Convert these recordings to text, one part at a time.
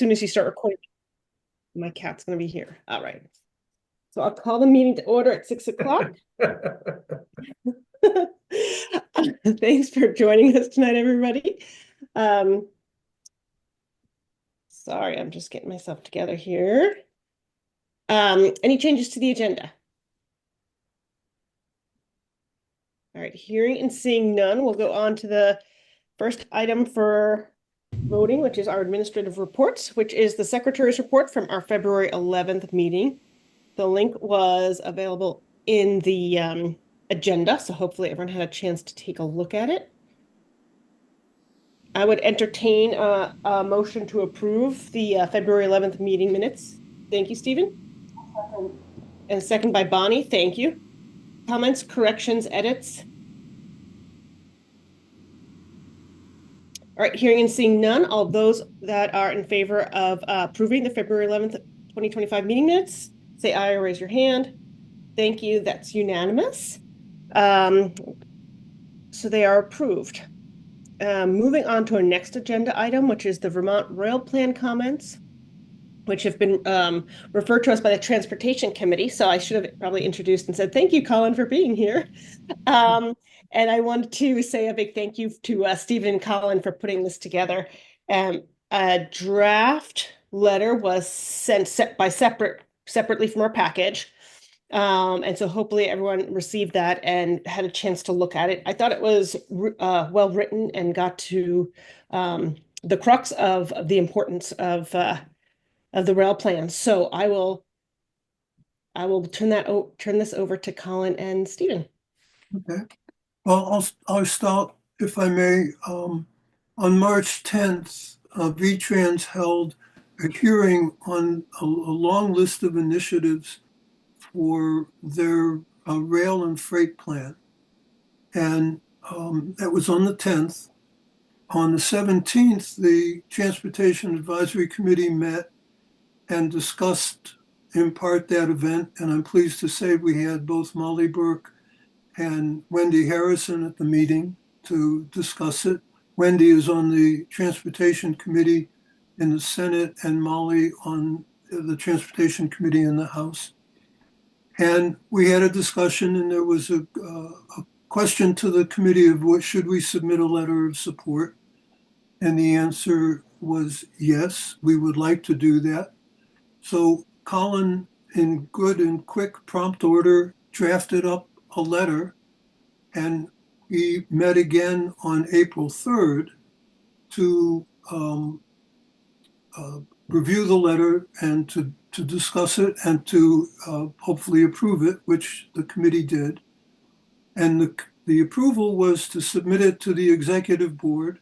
soon as you start recording. My cat's going to be here. All right. So I'll call the meeting to order at 6 o'clock. Thanks for joining us tonight, everybody. Sorry, I'm just getting myself together here. Any changes to the agenda? All right, hearing and seeing none, we'll go on to the first item for voting, which is our administrative reports, which is the secretary's report from our February 11th meeting. The link was available in the agenda, so hopefully everyone had a chance to take a look at it. I would entertain a motion to approve the February 11th meeting minutes. Thank you, Stephen. And second by Bonnie. Thank you. Comments, corrections, edits? All right, hearing and seeing none, all those that are in favor of approving the February 11th, 2025 meeting minutes, say aye or raise your hand. Thank you. That's unanimous. So they are approved. Moving on to our next agenda item, which is the Vermont Rail Plan comments, which have been referred to us by the Transportation Committee. So I should have probably introduced and said, thank you, Colin, for being here. And I wanted to say a big thank you to Stephen and Colin for putting this together. A draft letter was sent separately from our package. And so hopefully everyone received that and had a chance to look at it. I thought it was well written and got to the crux of the importance of the rail plan. So I will turn this over to Colin and Stephen. Okay. Well, I'll start, if I may. On March 10th, VTrans held a hearing on a long list of initiatives for their rail and freight plan. And that was on the 10th. On the 17th, the Transportation Advisory Committee met and discussed in part that event. And I'm pleased to say we had both Molly Burke and Wendy Harrison at the meeting to discuss it. Wendy is on the Transportation Committee in the Senate and Molly on the Transportation Committee in the House. And we had a discussion, and there was a question to the committee of what should we submit a letter of support? And the answer was yes, we would like to do that. So Colin, in good and quick prompt order, drafted up a letter, and we met again on April 3rd to review the letter and to discuss it and to hopefully approve it, which the committee did. And the approval was to submit it to the executive board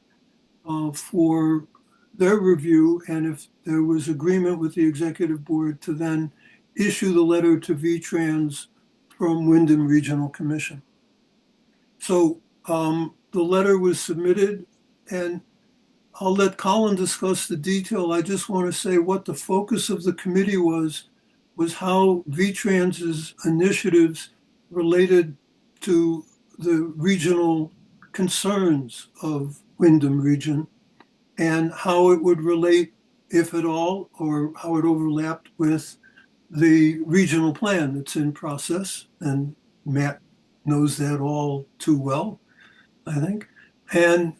for their review, and if there was agreement with the executive board, to then issue the letter to VTrans from Windham Regional Commission. So the letter was submitted, and I'll let Colin discuss the detail. I just want to say what the focus of the committee was how VTrans's initiatives related to the regional concerns of Windham Region and how it would relate, if at all, or how it overlapped with the regional plan that's in process. And Matt knows that all too well, I think. And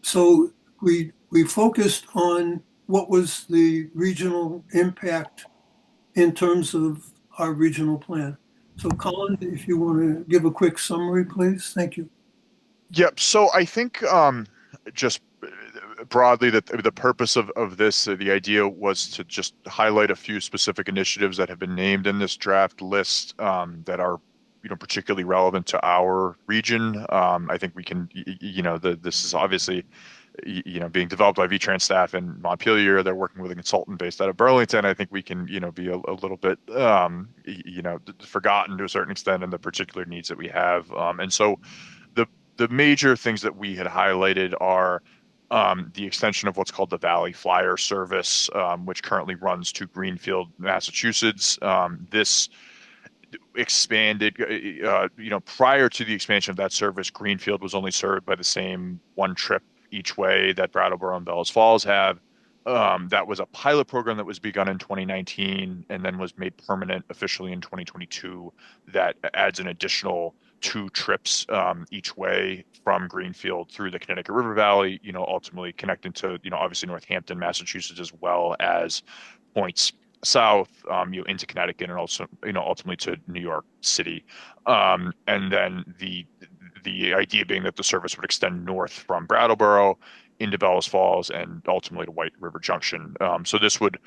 so we focused on what was the regional impact in terms of our regional plan. So Colin, if you want to give a quick summary, please. Thank you. Yep. So I think just broadly that the purpose of this, the idea was to just highlight a few specific initiatives that have been named in this draft list that are, particularly relevant to our region. I think we can, this is obviously, being developed by VTrans staff in Montpelier. They're working with a consultant based out of Burlington. I think we can, be a little bit, forgotten to a certain extent in the particular needs that we have. And so the major things that we had highlighted are the extension of what's called the Valley Flyer service, which currently runs to Greenfield, Massachusetts. This expanded, prior to the expansion of that service, Greenfield was only served by the same one trip each way that Brattleboro and Bellows Falls have. That was a pilot program that was begun in 2019 and then was made permanent officially in 2022. That adds an additional 2 trips each way from Greenfield through the Connecticut River Valley, ultimately connecting to, obviously Northampton, Massachusetts, as well as points south, into Connecticut and also, ultimately to New York City. And then the idea being that the service would extend north from Brattleboro into Bellows Falls and ultimately to White River Junction. So this would,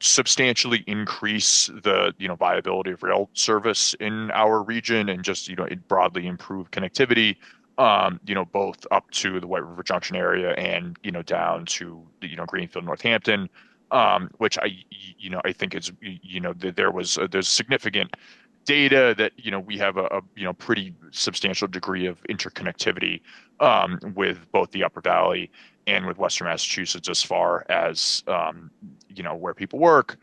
substantially increase the, viability of rail service in our region and just, it broadly improve connectivity, both up to the White River Junction area and, down to, Greenfield, Northampton, which I think is, there's significant data that we have a pretty substantial degree of interconnectivity with both the Upper Valley and with Western Massachusetts as far as where people work,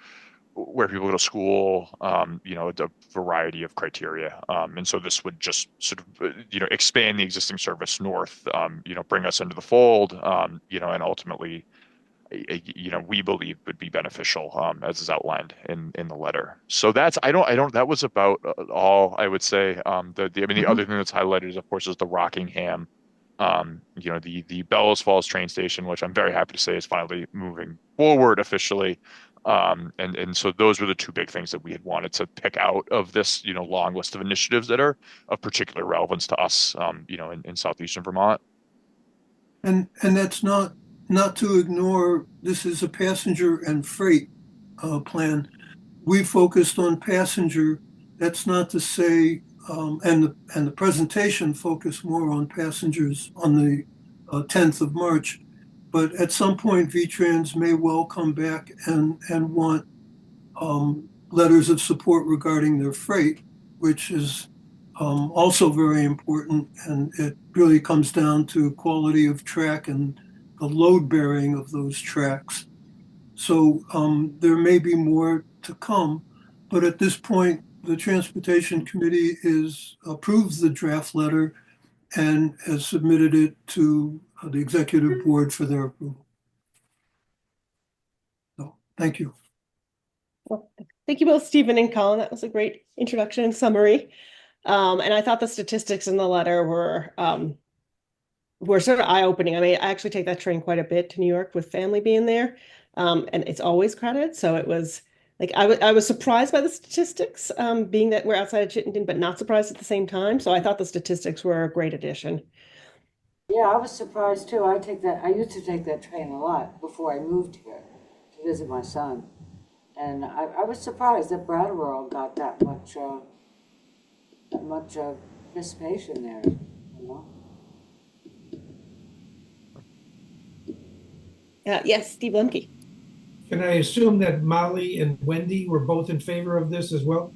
where people go to school, a variety of criteria. And so this would just sort of expand the existing service north, bring us into the fold, and ultimately we believe would be beneficial, as is outlined in the letter. So that was about all I would say. The other thing that's highlighted is, of course, is the Rockingham, the Bellows Falls train station, which I'm very happy to say is finally moving forward officially. And so those were the 2 big things that we had wanted to pick out of this, long list of initiatives that are of particular relevance to us, in southeastern Vermont. And that's not to ignore, this is a passenger and freight plan. We focused on passenger. That's not to say, and the presentation focused more on passengers on the 10th of March. But at some point, VTrans may well come back and want letters of support regarding their freight, which is also very important. And it really comes down to quality of track and the load bearing of those tracks. So there may be more to come, but at this point, the Transportation Committee approves the draft letter and has submitted it to the Executive Board for their approval. So, thank you. Well, thank you both, Stephen and Colin. That was a great introduction and summary. And I thought the statistics in the letter were sort of eye-opening. I mean, I actually take that train quite a bit to New York with family being there, and it's always crowded. So it was like I was surprised by the statistics, being that we're outside of Chittenden, but not surprised at the same time. So I thought the statistics were a great addition. Yeah, I was surprised too. I used to take that train a lot before I moved here to visit my son. And I was surprised that Brattleboro got that much participation there, Yes, Steve Lemke. Can I assume that Molly and Wendy were both in favor of this as well?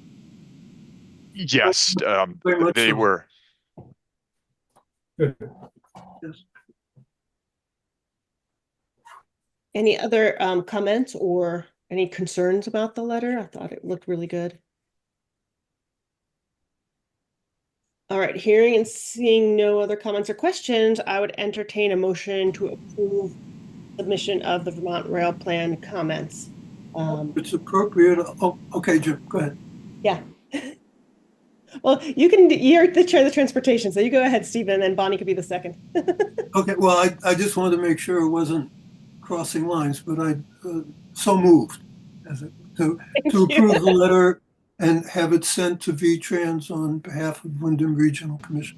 Yes, they so. were. Good. Yes. Any other comments or any concerns about the letter? I thought it looked really good. All right, hearing and seeing no other comments or questions, I would entertain a motion to approve submission of the Vermont Rail Plan comments. It's appropriate. Oh, okay, Jim, go ahead. Yeah. Well, you're the chair of the transportation, so you go ahead, Stephen, and Bonnie could be the second. Okay, well, I just wanted to make sure it wasn't crossing lines, but I so moved to approve the letter and have it sent to VTrans on behalf of Wyndham Regional Commission.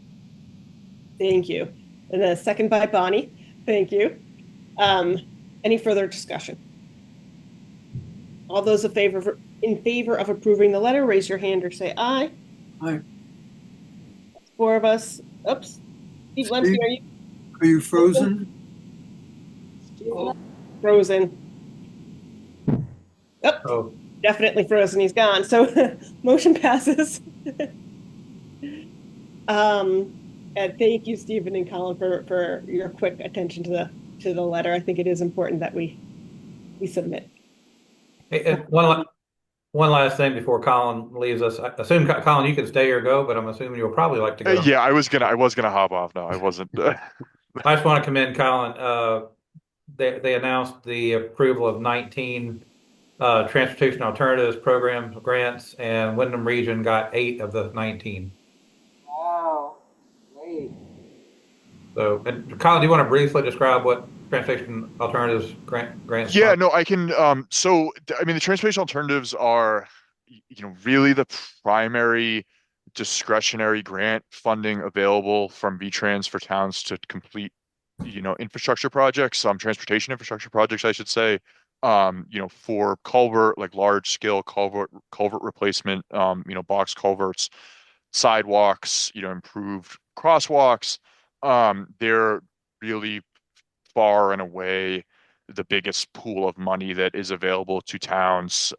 Thank you. And then a second by Bonnie. Thank you. Any further discussion? All those in favor of approving the letter, raise your hand or say aye. Aye. 4 of us. Oops. Steve Lemke, Are you frozen? Frozen. Oh, Definitely frozen. He's gone. So motion passes. And thank you, Stephen and Colin, for your quick attention to the letter. I think it is important that we submit. Hey, and one last thing before Colin leaves us. I assume, Colin, you can stay or go, but I'm assuming you'll probably like to go. Yeah, I was gonna hop off. No, I wasn't. I just want to commend Colin. they announced the approval of 19 transportation alternatives programs grants, and Wyndham Region got 8 of the 19. Wow, great. So, and Colin, do you want to briefly describe what transportation alternatives grants Yeah, are? no, I can. I mean, the transportation alternatives are, really the primary discretionary grant funding available from VTrans for towns to complete, infrastructure projects, transportation infrastructure projects, I should say. For culvert, like large scale culvert replacement, box culverts, sidewalks, improved crosswalks. They're really far and away the biggest pool of money that is available to towns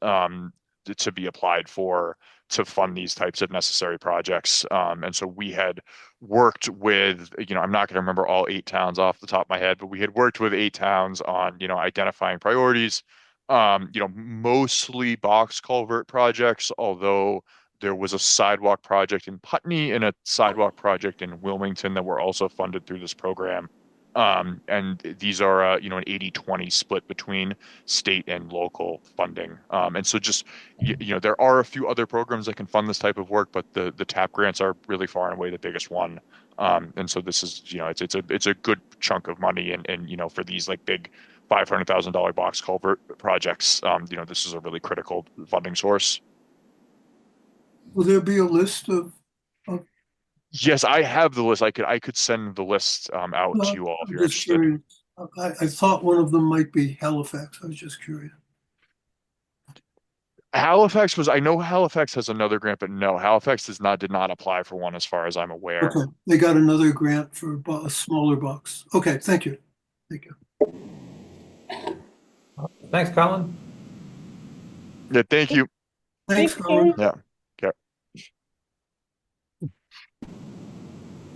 to be applied for to fund these types of necessary projects. And so we had worked with, I'm not going to remember all 8 towns off the top of my head, but we had worked with 8 towns on, identifying priorities, mostly box culvert projects, although there was a sidewalk project in Putney and a sidewalk project in Wilmington that were also funded through this program. And these are, an 80-20 split between state and local funding. And so just, there are a few other programs that can fund this type of work, but the TAP grants are really far and away the biggest one. And so this is, it's a good chunk of money. And for these like big $500,000 box culvert projects, this is a really critical funding source. Will there be a list of, Yes, I have the list. I could send the list out to you all if I'm you're just interested. curious. I thought one of them might be Halifax. I was just curious. I know Halifax has another grant, but no, Halifax did not apply for one as far as I'm aware. Okay, they got another grant for a smaller box. Okay, thank you. Thank you. Thanks, Colin. Yeah, thank you. Thanks, Thanks, Colin. Yeah. Okay.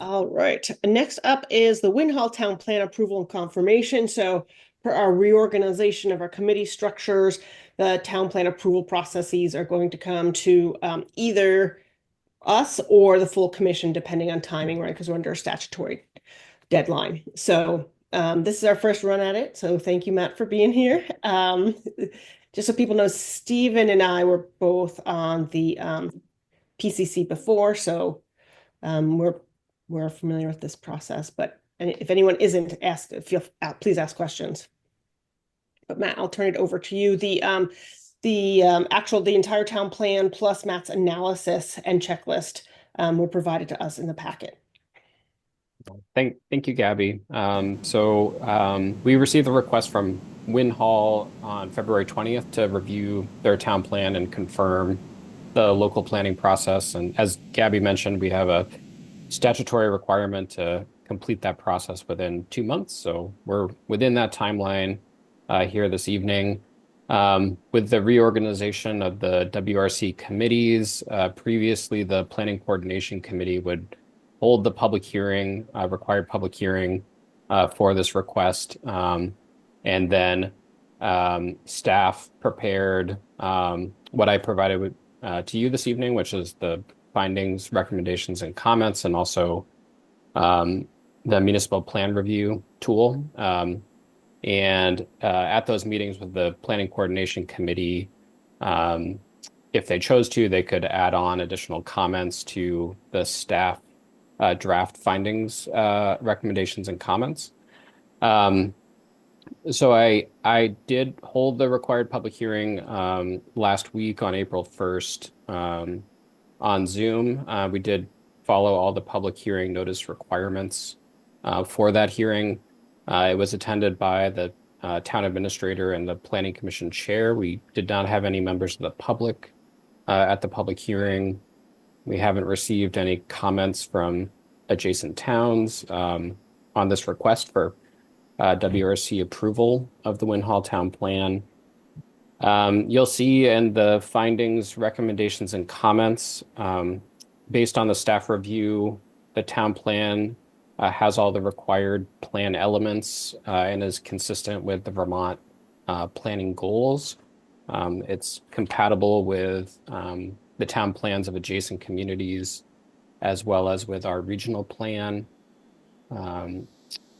All right. Next up is the Winhall Town Plan approval and confirmation. So for our reorganization of our committee structures, the town plan approval processes are going to come to either us or the full commission, depending on timing, right? Because we're under a statutory deadline. So this is our first run at it. So thank you, Matt, for being here. Just so people know, Stephen and I were both on the PCC before, so we're familiar with this process. But if anyone isn't, please ask questions. But Matt, I'll turn it over to you. The entire town plan plus Matt's analysis and checklist were provided to us in the packet. Thank you, Gabby. We received a request from Winhall on February 20th to review their town plan and confirm the local planning process. And as Gabby mentioned, we have a statutory requirement to complete that process within 2 months. So we're within that timeline here this evening. With the reorganization of the WRC committees, previously the Planning Coordination Committee would hold the required public hearing for this request. And then staff prepared what I provided to you this evening, which is the findings, recommendations, and comments, and also the municipal plan review tool. And at those meetings with the Planning Coordination Committee, if they chose to, they could add on additional comments to the staff draft findings, recommendations, and comments. So I did hold the required public hearing last week on April 1st on Zoom. We did follow all the public hearing notice requirements for that hearing. It was attended by the town administrator and the planning commission chair. We did not have any members of the public at the public hearing. We haven't received any comments from adjacent towns on this request for WRC approval of the Winhall Town Plan. You'll see in the findings, recommendations, and comments, based on the staff review, the town plan has all the required plan elements and is consistent with the Vermont planning goals. It's compatible with the town plans of adjacent communities, as well as with our regional plan.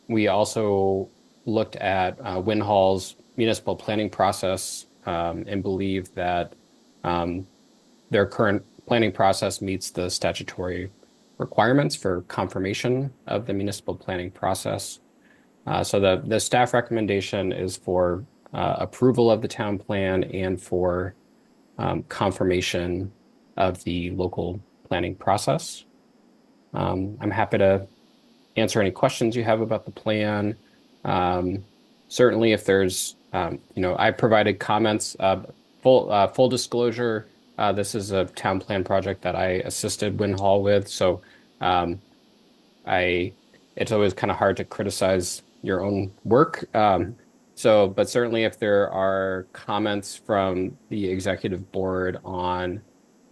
We also looked at Win Hall's municipal planning process and believe that their current planning process meets the statutory requirements for confirmation of the municipal planning process. So the staff recommendation is for approval of the town plan and for confirmation of the local planning process. I'm happy to answer any questions you have about the plan. Certainly, if there's, I provided comments. Full disclosure, this is a town plan project that I assisted Win Hall with, so it's always kind of hard to criticize your own work. But certainly, if there are comments from the executive board on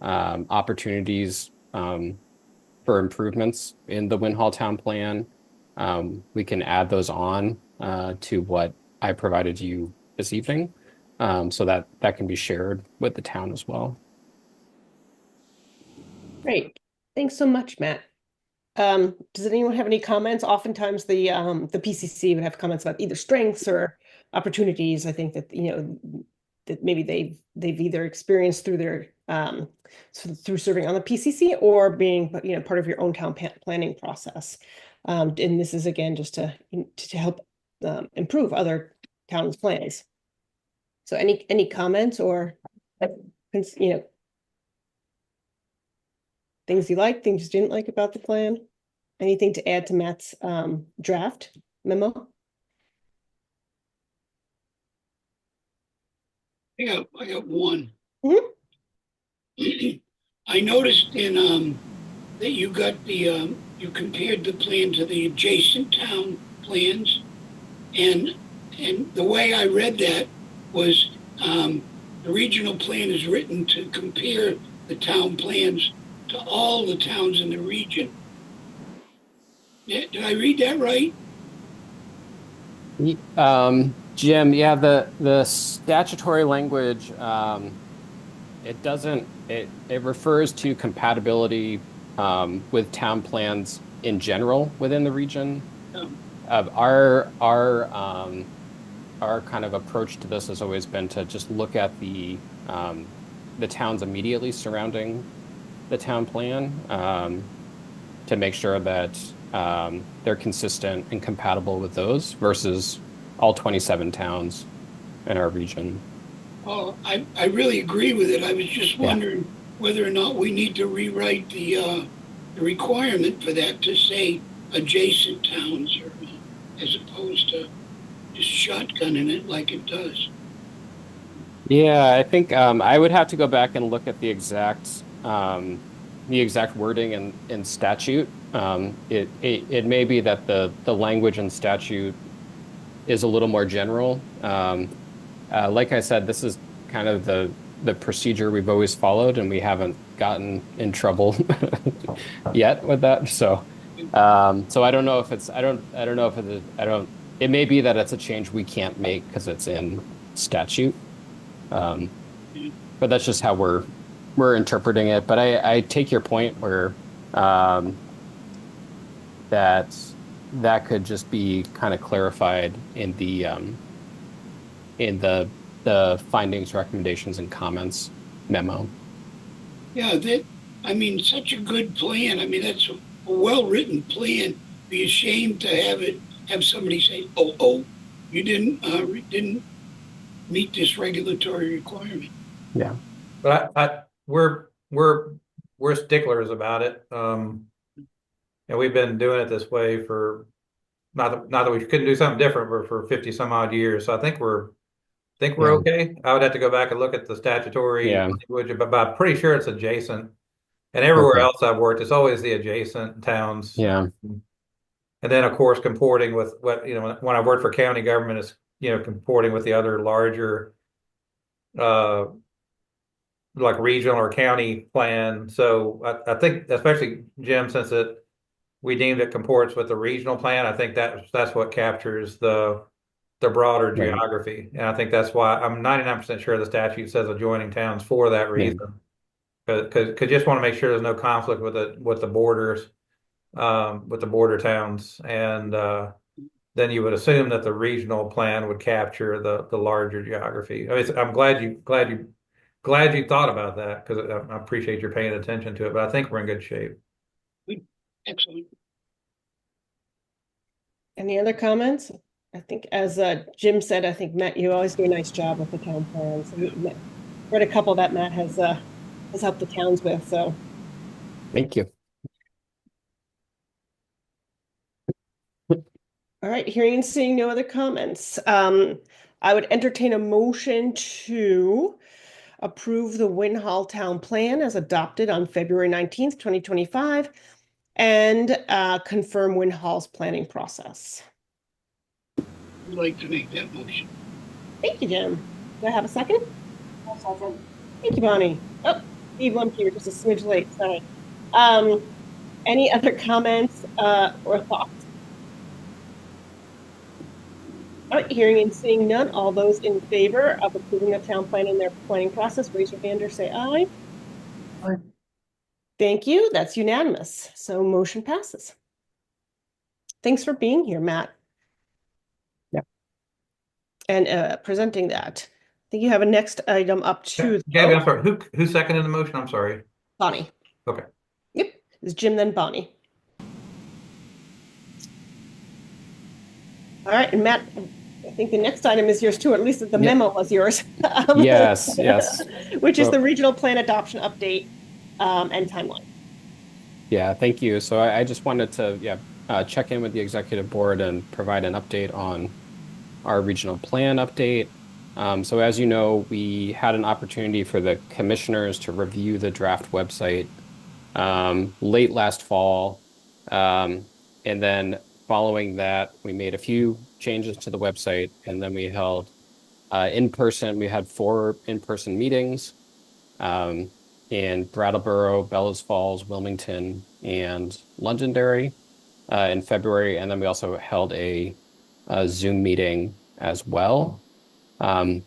opportunities for improvements in the Win Hall town plan, we can add those on to what I provided you this evening, so that can be shared with the town as well. Great. Thanks so much, Matt. Does anyone have any comments? Oftentimes the PCC would have comments about either strengths or opportunities. I think that, that maybe they've either experienced through their through serving on the PCC or being, part of your own town planning process. And this is again just to help improve other towns' plans. So any comments or things you like, things you didn't like about the plan? Anything to add to Matt's draft memo? Yeah, I got one. Mhm. I noticed in that you got the you compared the plan to the adjacent town plans, and the way I read that was the regional plan is written to compare the town plans to all the towns in the region. Did I read that right? Jim, yeah, the statutory language, it refers to compatibility with town plans in general within the region. Our kind of approach to this has always been to just look at the towns immediately surrounding the town plan to make sure that they're consistent and compatible with those versus all 27 towns in our region. Oh, I really agree with it. I was just wondering whether or not we need to rewrite the requirement for that to say adjacent towns, or as opposed to just shotgunning it like it does. Yeah, I think I would have to go back and look at the exact wording in statute. It may be that the language in statute is a little more general. Like I said, this is kind of the procedure we've always followed, and we haven't gotten in trouble yet with that. So I don't know if it's it may be that it's a change we can't make because it's in statute. But that's just how we're interpreting it. But I take your point where that could just be kind of clarified in the findings, recommendations, and comments memo. Yeah, such a good plan. I mean, that's a well-written plan. Be ashamed to have somebody say, "Oh, you didn't meet this regulatory requirement." Yeah, but we're sticklers about it, and we've been doing it this way for not that we couldn't do something different, but for 50 some odd years. So I think we're okay. I would have to go back and look at the statutory language, but I'm pretty sure it's adjacent. And everywhere else I've worked, it's always the adjacent towns. Yeah. And then, of course, comporting with what, when I worked for county government, is, comporting with the other larger, like regional or county plan. So I think, especially, Jim, since we deemed it comports with the regional plan, I think that's what captures the broader geography. And I think that's why I'm 99% sure the statute says adjoining towns for that reason. Because just want to make sure there's no conflict with the borders, with the border towns, and then you would assume that the regional plan would capture the larger geography. I mean, I'm glad you thought about that because I appreciate your paying attention to it, but I think we're in good shape. Excellent. Any other comments? I think as Jim said, I think Matt, you always do a nice job with the town plans. Read a couple that Matt has helped the towns with, so. Thank you. All right, hearing and seeing no other comments. I would entertain a motion to approve the Win Hall Town Plan as adopted on February 19th, 2025, and confirm Win Hall's planning process. I'd like to make that motion. Thank you, Jim. Do I have a second? I'll second. Thank you, Bonnie. Oh, Steve Lemke, you're just a smidge late, sorry. Any other comments or thoughts? All right, hearing and seeing none, all those in favor of approving the town plan and their planning process, raise your hand or say aye. Aye. Thank you, that's unanimous, so motion passes. Thanks for being here, Matt. Yeah. And presenting that. I think you have a next item up to. Gabby, I'm sorry. Who seconded the motion? I'm sorry. Bonnie. Okay. Yep, it's Jim, then Bonnie. All right, and Matt, I think the next item is yours too, or at least the memo was yours. Yes, yes. Which is the regional plan adoption update and timeline. Yeah, thank you. So I just wanted to check in with the executive board and provide an update on our regional plan update. So as you know, we had an opportunity for the commissioners to review the draft website late last fall. And then following that, we made a few changes to the website, and then we held we had 4 in-person meetings in Brattleboro, Bellows Falls, Wilmington, and Londonderry in February. And then we also held a Zoom meeting as well.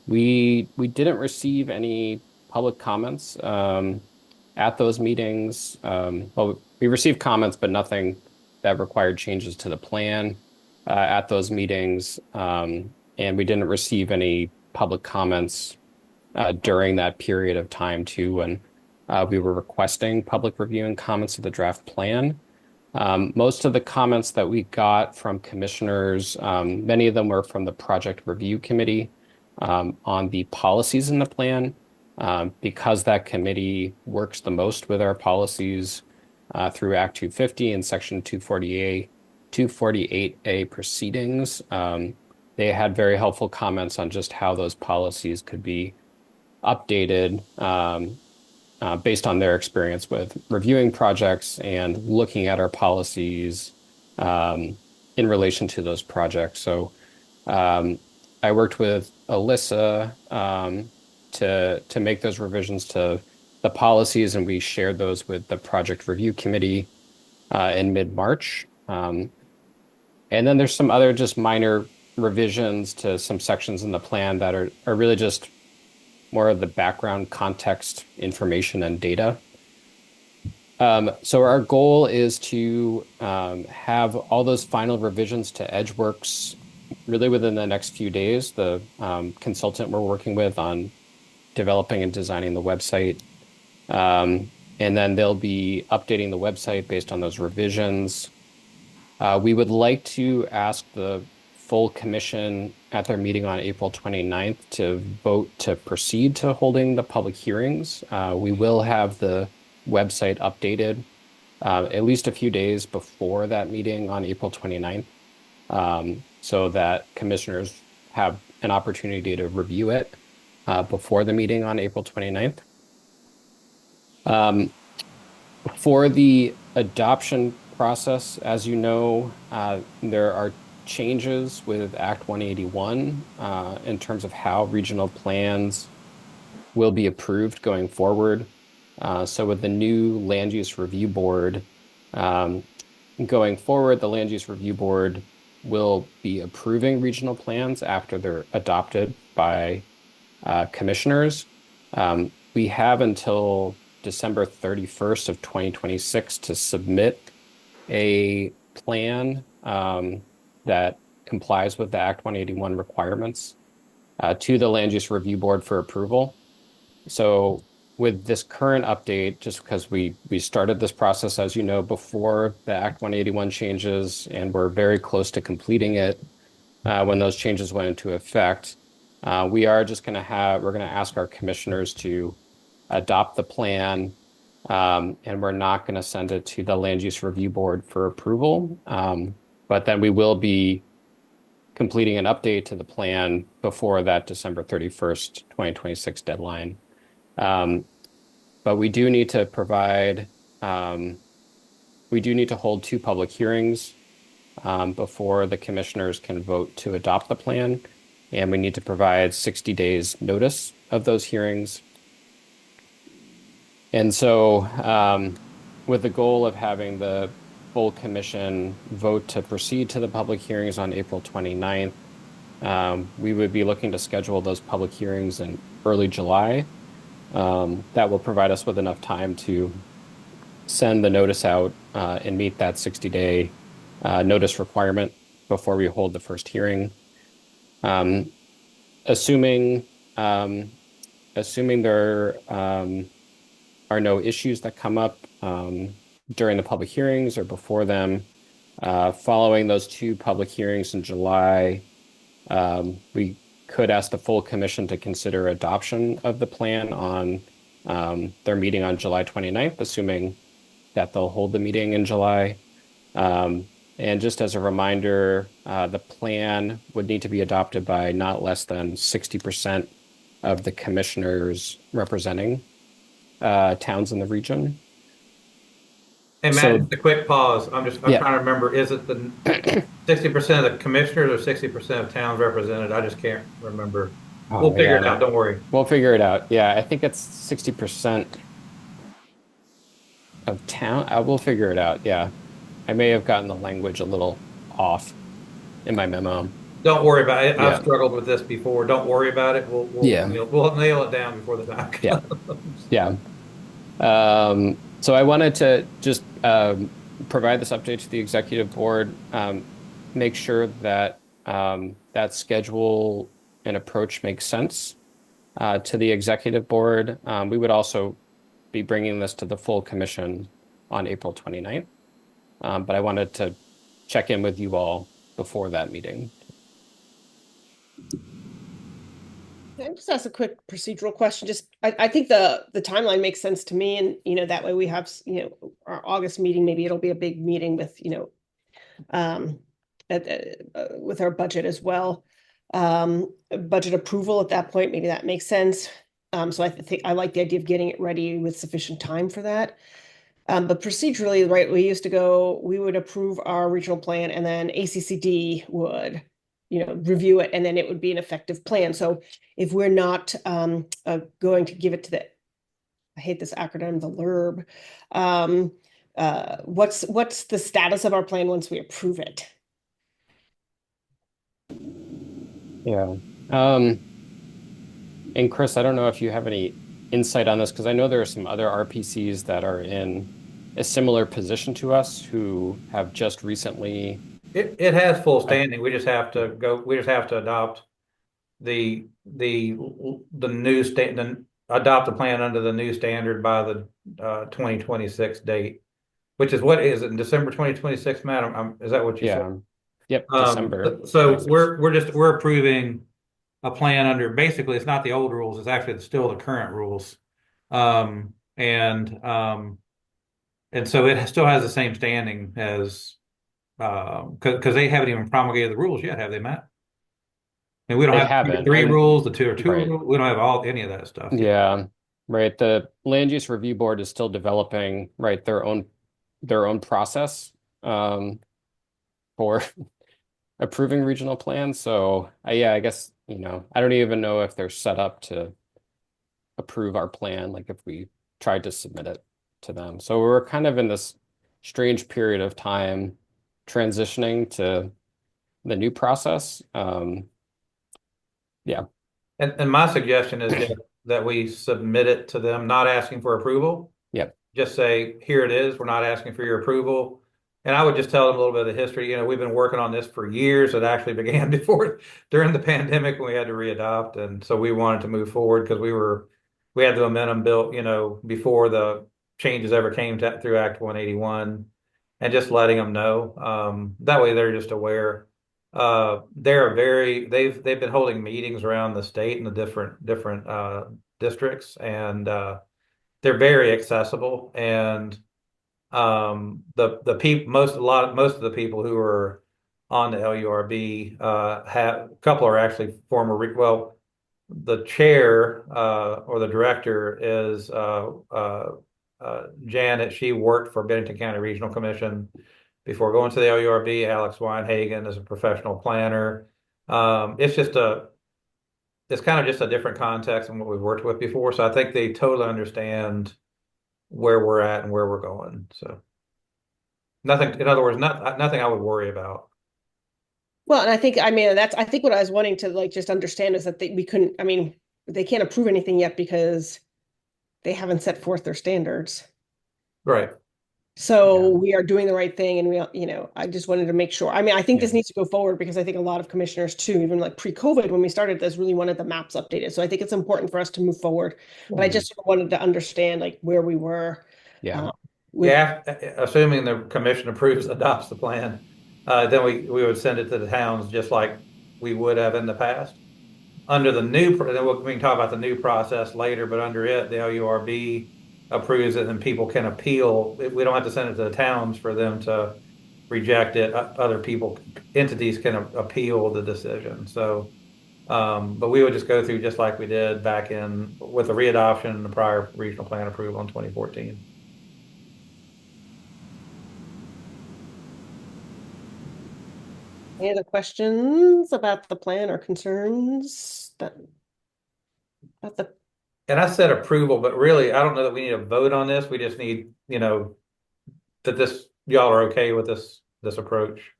We didn't receive any public comments at those meetings. Well, we received comments, but nothing that required changes to the plan at those meetings. And we didn't receive any public comments during that period of time too, when we were requesting public review and comments of the draft plan. Most of the comments that we got from commissioners, many of them were from the project review committee on the policies in the plan, because that committee works the most with our policies through Act 250 and Section 248A proceedings. They had very helpful comments on just how those policies could be updated based on their experience with reviewing projects and looking at our policies in relation to those projects. So I worked with Alyssa to make those revisions to the policies, and we shared those with the project review committee in mid-March. And then there's some other just minor revisions to some sections in the plan that are really just more of the background context information and data. So our goal is to have all those final revisions to EdgeWorks really within the next few days. The consultant we're working with on developing and designing the website. And then they'll be updating the website based on those revisions. We would like to ask the full commission at their meeting on April 29th to vote to proceed to holding the public hearings. We will have the website updated at least a few days before that meeting on April 29th, so that commissioners have an opportunity to review it before the meeting on April 29th. For the adoption process, as you know, there are changes with Act 181 in terms of how regional plans will be approved going forward. So with the new Land Use Review Board going forward, the Land Use Review Board will be approving regional plans after they're adopted by commissioners. We have until December 31st of 2026 to submit a plan that complies with the Act 181 requirements to the Land Use Review Board for approval. So with this current update, just because we started this process, as you know, before the Act 181 changes, and we're very close to completing it when those changes went into effect, we're going to ask our commissioners to adopt the plan, and we're not going to send it to the Land Use Review Board for approval. But then we will be completing an update to the plan before that December 31st, 2026 deadline. But we do need to hold 2 public hearings before the commissioners can vote to adopt the plan. And we need to provide 60 days notice of those hearings. And so with the goal of having the full commission vote to proceed to the public hearings on April 29th, we would be looking to schedule those public hearings in early July. That will provide us with enough time to send the notice out and meet that 60-day notice requirement before we hold the first hearing. Assuming there are no issues that come up during the public hearings or before them, following those 2 public hearings in July, we could ask the full commission to consider adoption of the plan on their meeting on July 29th, assuming that they'll hold the meeting in July. And just as a reminder, the plan would need to be adopted by not less than 60% of the commissioners representing towns in the region. Hey, Matt, So- just a quick pause. I'm Yeah. trying to remember, is it the 60% of the commissioners or 60% of towns represented? I just can't remember. We'll figure it out. Don't worry. We'll figure it out. Yeah, I think it's 60% of town. I will figure it out. Yeah. I may have gotten the language a little off in my memo. Don't worry about it. Yeah. I've struggled with this before. Don't worry about it. We'll nail it down before the time comes. Yeah. Yeah. So I wanted to just provide this update to the executive board, make sure that that schedule and approach makes sense to the executive board. We would also be bringing this to the full commission on April 29th. But I wanted to check in with you all before that meeting. Can I just ask a quick procedural question? I think the timeline makes sense to me, and that way we have our August meeting. Maybe it'll be a big meeting with with our budget as well, budget approval at that point. Maybe that makes sense. So I think I like the idea of getting it ready with sufficient time for that. But procedurally, right, we would approve our regional plan, and then ACCD would review it, and then it would be an effective plan. So if we're not going to give it to I hate this acronym, the LURB, what's the status of our plan once we approve it? Yeah. And Chris, I don't know if you have any insight on this, because I know there are some other RPCs that are in a similar position to us who have just recently. It has full standing. We just have to adopt the new adopt the plan under the new standard by the 2026 date, which is what is it, in December 2026, Matt? Is that what you said? Yep, December. So we're approving a plan under, basically it's not the old rules, it's actually still the current rules. And so it still has the same standing as because they haven't even promulgated the rules yet, have they, Matt? And we don't have the 3 rules, the 2 or 2 right. rules. We don't have any of that stuff. Yeah, right. The Land Use Review Board is still developing, right, their own process for approving regional plans. So I guess I don't even know if they're set up to approve our plan, like if we tried to submit it to them. So we're kind of in this strange period of time transitioning to the new process. Yeah. And my suggestion is that we submit it to them, not asking for approval. Yep. Just say, here it is. We're not asking for your approval. And I would just tell them a little bit of the history. We've been working on this for years. It actually began during the pandemic when we had to readopt. And so we wanted to move forward because we had the momentum built, before the changes ever came through Act 181, and just letting them know. That way they're just aware. They've been holding meetings around the state in the different districts, and they're very accessible. And the people, most of the people who are on the LURB have, a couple are actually well, the chair or the director is Janet. She worked for Bennington County Regional Commission before going to the LURB. Alex Weinhagen is a professional planner. It's kind of just a different context than what we've worked with before. So I think they totally understand where we're at and where we're going. So nothing, in other words, nothing I would worry about. Well, and I think what I was wanting to like just understand is that they can't approve anything yet because they haven't set forth their standards. Right. So we are doing the right thing, and I just wanted to make sure. I think this needs to go forward because I think a lot of commissioners too, even like pre-COVID when we started this, really wanted the maps updated. So I think it's important for us to move forward. But I just wanted to understand like where we were. Yeah. Assuming the commission adopts the plan, then we would send it to the towns just like we would have in the past. Under the new, then we can talk about the new process later, but under it, the LURB approves it and people can appeal. We don't have to send it to the towns for them to reject it. Other entities can appeal the decision. So, but we would just go through just like we did back with the readoption and the prior regional plan approval in 2014. Any other questions about the plan or concerns about the? And I said approval, but really, I don't know that we need a vote on this. We just need, that y'all are okay with this approach.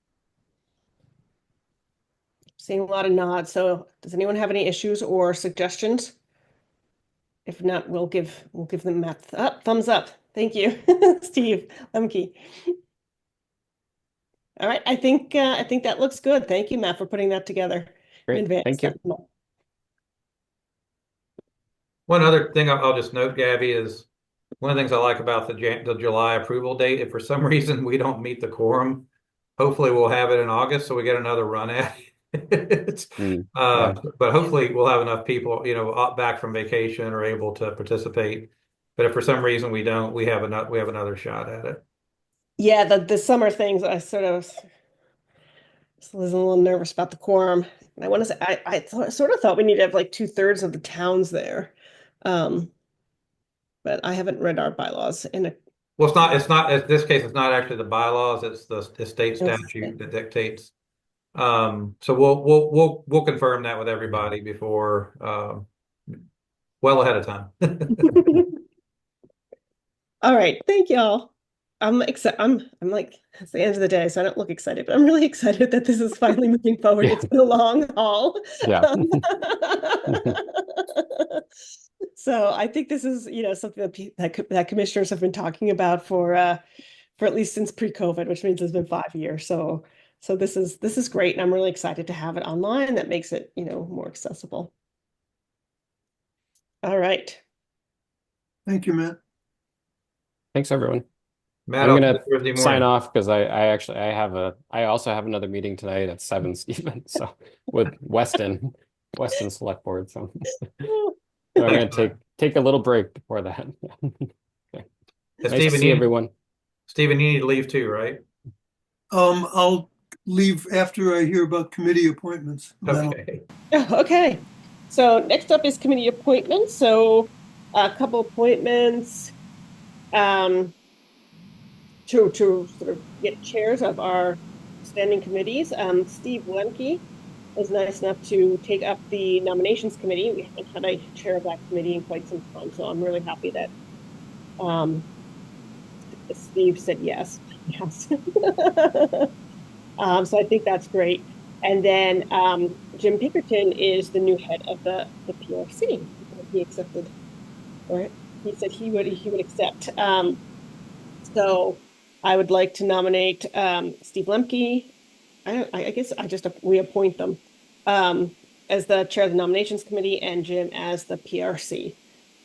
Seeing a lot of nods. So does anyone have any issues or suggestions? If not, we'll give them thumbs up. Thank you, Steve Lemke. All right, I think that looks good. Thank you, Matt, for putting that together in advance. Thank you. One other thing I'll just note, Gabby, is one of the things I like about the July approval date. If for some reason we don't meet the quorum, hopefully we'll have it in August, so we get another run at it. But hopefully we'll have enough people, back from vacation or able to participate. But if for some reason we don't, we have another shot at it. Yeah, the summer things, I sort of was a little nervous about the quorum. And I want to say, I sort of thought we need to have like 2/3 of the towns there. But I haven't read our bylaws Well, it's not, in this case, it's not actually the bylaws, it's the state statute that dictates. So we'll confirm that with everybody before, well ahead of time. All right, thank y'all. I'm excited. I'm like, it's the end of the day, so I don't look excited, but I'm really excited that this is finally moving forward. Yeah. It's been a long haul. Yeah. So I think this is, something that commissioners have been talking about for at least since pre-COVID, which means it's been 5 years. So this is great, and I'm really excited to have it online. That makes it, more accessible. All right. Thank you, Matt. Thanks, everyone. Matt, I'm gonna sign off because I also have another meeting tonight at 7, Stephen. So with Weston Select Board. So I'm gonna take a little break before that. Okay. Nice to see everyone. Stephen, you need to leave too, right? I'll leave after I hear about committee appointments. Okay. Okay. So next up is committee appointments. So a couple appointments. To sort of get chairs of our standing committees. Steve Lemke was nice enough to take up the nominations committee. We haven't had a chair of that committee in quite some time, so I'm really happy that Steve said yes. Yes. So I think that's great. And then Jim Pinkerton is the new head of the PRC. He accepted, or he said he would accept. So I would like to nominate Steve Lemke. I guess I just reappoint them as the chair of the nominations committee and Jim as the PRC.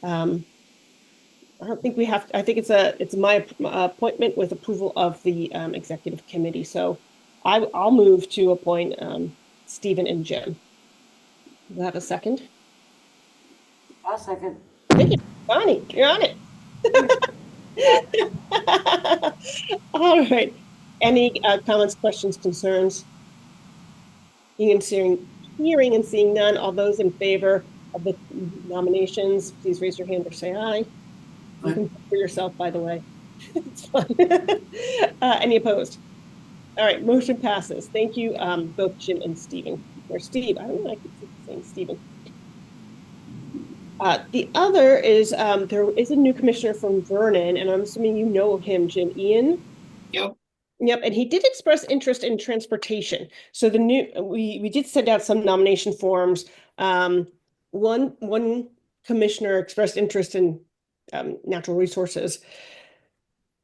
I don't think we have, I think it's my appointment with approval of the executive committee. So I'll move to appoint Stephen and Jim. Do you have a second? I'll second. Thank you. Bonnie, you're on it. All right. Any comments, questions, concerns? Hearing and seeing none. All those in favor of the nominations, please raise your hand or say aye. You can vote for yourself, by the way. It's fun. Any opposed? All right, motion passes. Thank you, both Jim and Stephen. Or Steve, I don't know, I keep saying Stephen. The other is there is a new commissioner from Vernon, and I'm assuming you know him, Jim. Ian. Yep. Yep, and he did express interest in transportation. So we did send out some nomination forms. One commissioner expressed interest in natural resources,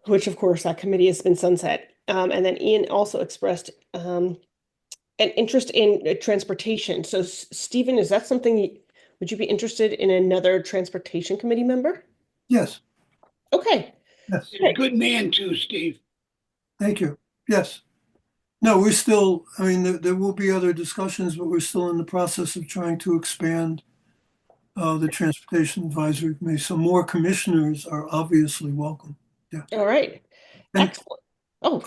which of course that committee has been sunset. And then Ian also expressed an interest in transportation. So Stephen, is that something? Would you be interested in another transportation committee member? Yes. Okay. Yes. You're a good man too, Steve. Thank you. Yes. No, we're still, I mean, there will be other discussions, but we're still in the process of trying to expand the Transportation Advisory Committee. So more commissioners are obviously welcome. Yeah. All right. And- Excellent. Oh,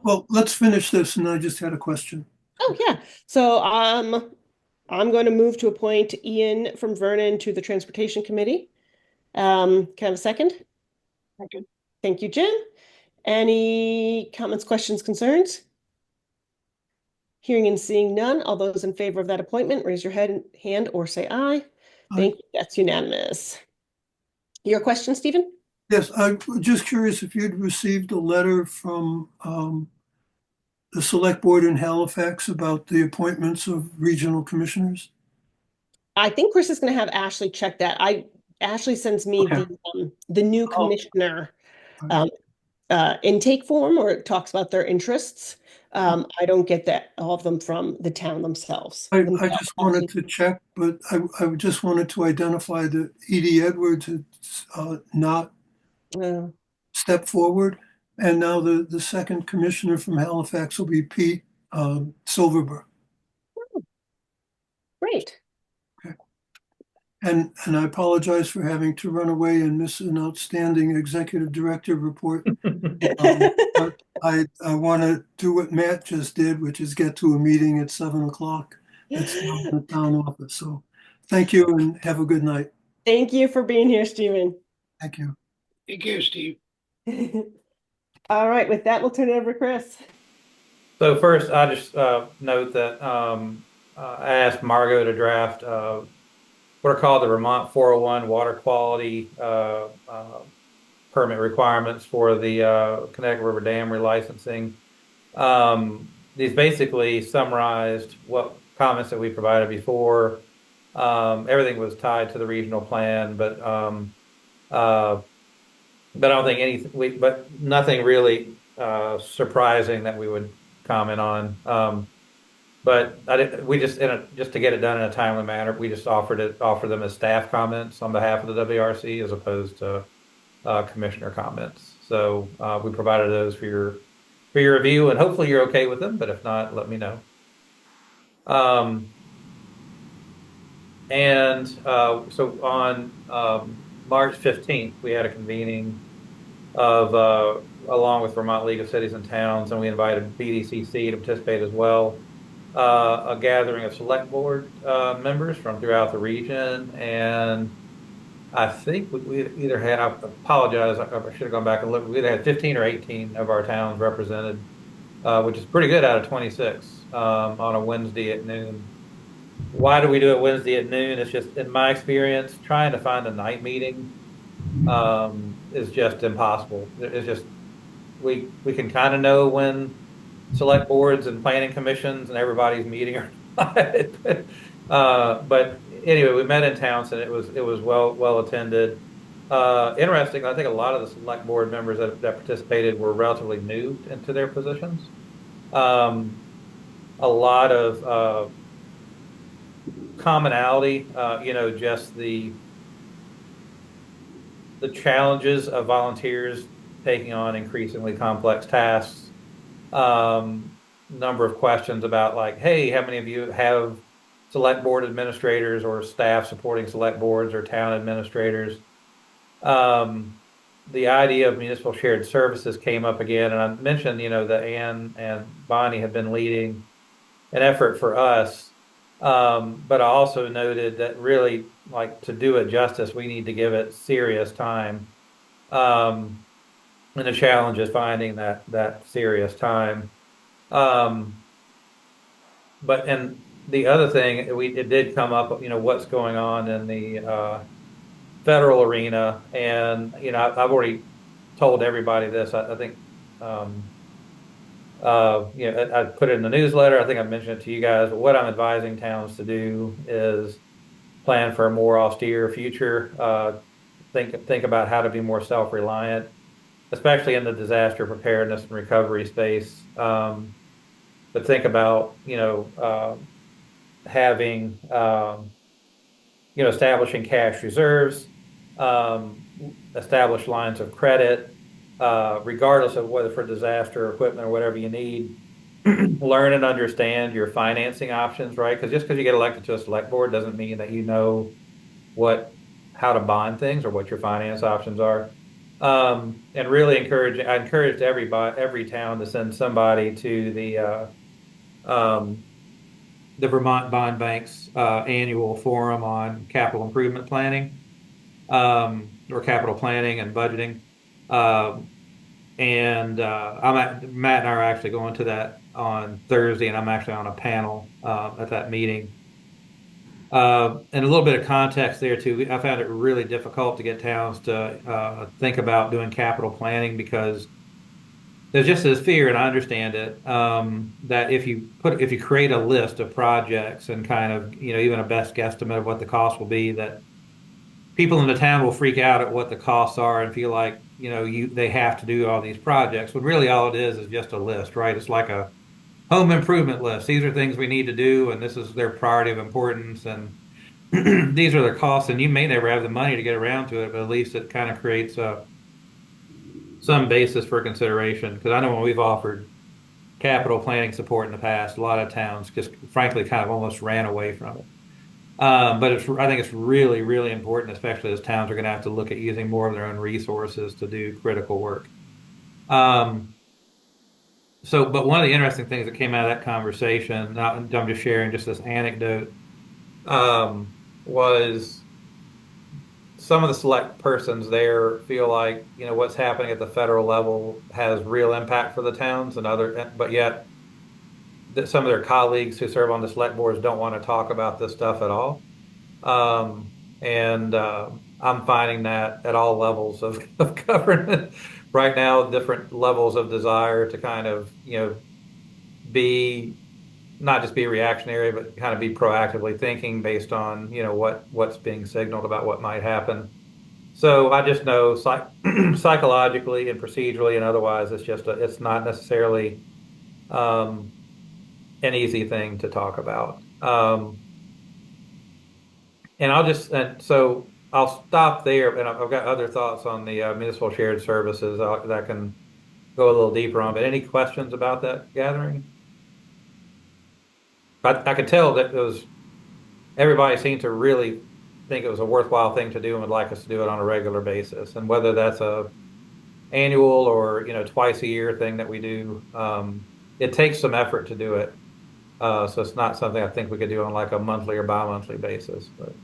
Well, let's finish this, and I just had a question. oh yeah. So I'm going to move to appoint Ian from Vernon to the Transportation Committee. Can I have a second? Second. Thank you, Jim. Any comments, questions, concerns? Hearing and seeing none. All those in favor of that appointment, raise your hand or say aye. Thank you. That's unanimous. Your question, Stephen? Yes, I'm just curious if you'd received a letter from the Select Board in Halifax about the appointments of regional commissioners. I think Chris is going to have Ashley check that. Ashley sends me Okay. the new commissioner intake form, or it talks about their interests. I don't get all of them from the town themselves. I just wanted to check, but I just wanted to identify that Edie Edwards had not stepped forward. And now the second commissioner from Halifax will be Pete Silverberg. Great. And I apologize for having to run away and miss an outstanding executive director report. But I want to do what Matt just did, which is get to a meeting at 7 o'clock. It's in the town office. So thank you and have a good night. Thank you for being here, Stephen. Thank you. Take care, Steve. All right, with that, we'll turn it over to Chris. So first, I just note that I asked Margot to draft what are called the Vermont 401 water quality permit requirements for the Connecticut River Dam relicensing. These basically summarized what comments that we provided before. Everything was tied to the regional plan, but I don't think but nothing really surprising that we would comment on. But we just to get it done in a timely manner, we just offered them as staff comments on behalf of the WRC as opposed to commissioner comments. So we provided those for your review, and hopefully you're okay with them. But if not, let me know. So on March 15th, we had a convening of along with Vermont League of Cities and Towns, and we invited BDCC to participate as well. A gathering of select board members from throughout the region, and I think we either had, I apologize, I should have gone back and looked, we either had 15 or 18 of our towns represented, which is pretty good out of 26 on a Wednesday at noon. Why do we do it Wednesday at noon? It's just, in my experience, trying to find a night meeting is just impossible. It's just, we can kind of know when select boards and planning commissions and everybody's meeting or not. But anyway, we met in Townsend. It was well attended. interesting. I think a lot of the select board members that participated were relatively new into their positions. A lot of commonality, just the challenges of volunteers taking on increasingly complex tasks. Number of questions about like, hey, how many of you have select board administrators or staff supporting select boards or town administrators? The idea of municipal shared services came up again, and I mentioned, that Ann and Bonnie have been leading an effort for us. But I also noted that really, like, to do it justice, we need to give it serious time. And the challenge is finding that serious time. And the other thing, it did come up, what's going on in the federal arena, and I've already told everybody this. I think I put it in the newsletter. I think I mentioned it to you guys. But what I'm advising towns to do is plan for a more austere future. Think about how to be more self-reliant, especially in the disaster preparedness and recovery space. But think about having establishing cash reserves, establish lines of credit, regardless of whether for disaster equipment or whatever you need. Learn and understand your financing options, right? Because just because you get elected to a select board doesn't mean that you know how to bond things or what your finance options are. And really I encouraged every town to send somebody to the Vermont Bond Bank's annual forum on capital improvement planning, or capital planning and budgeting. Matt and I are actually going to that on Thursday, and I'm actually on a panel at that meeting. And a little bit of context there too. I found it really difficult to get towns to think about doing capital planning because there's just this fear, and I understand it, that if you create a list of projects and kind of even a best guesstimate of what the cost will be, that people in the town will freak out at what the costs are and feel like they have to do all these projects. But really, all it is just a list, right? It's like a home improvement list. These are things we need to do, and this is their priority of importance, and these are their costs. And you may never have the money to get around to it, but at least it kind of creates some basis for consideration. Because I know when we've offered capital planning support in the past, a lot of towns just frankly kind of almost ran away from it. But I think it's really, really important, especially as towns are going to have to look at using more of their own resources to do critical work. But one of the interesting things that came out of that conversation, I'm just sharing just this anecdote, was some of the select persons there feel like what's happening at the federal level has real impact for the towns, but yet some of their colleagues who serve on the select boards don't want to talk about this stuff at all. I'm finding that at all levels of government right now, different levels of desire to kind of, not just be reactionary, but kind of be proactively thinking based on, what's being signaled about what might happen. So I just know psychologically and procedurally and otherwise, it's not necessarily an easy thing to talk about. So I'll stop there, and I've got other thoughts on the municipal shared services that I can go a little deeper on. But any questions about that gathering? I could tell that everybody seemed to really think it was a worthwhile thing to do and would like us to do it on a regular basis. And whether that's a annual or twice a year thing that we do, it takes some effort to do it. So it's not something I think we could do on like a monthly or bi-monthly basis. But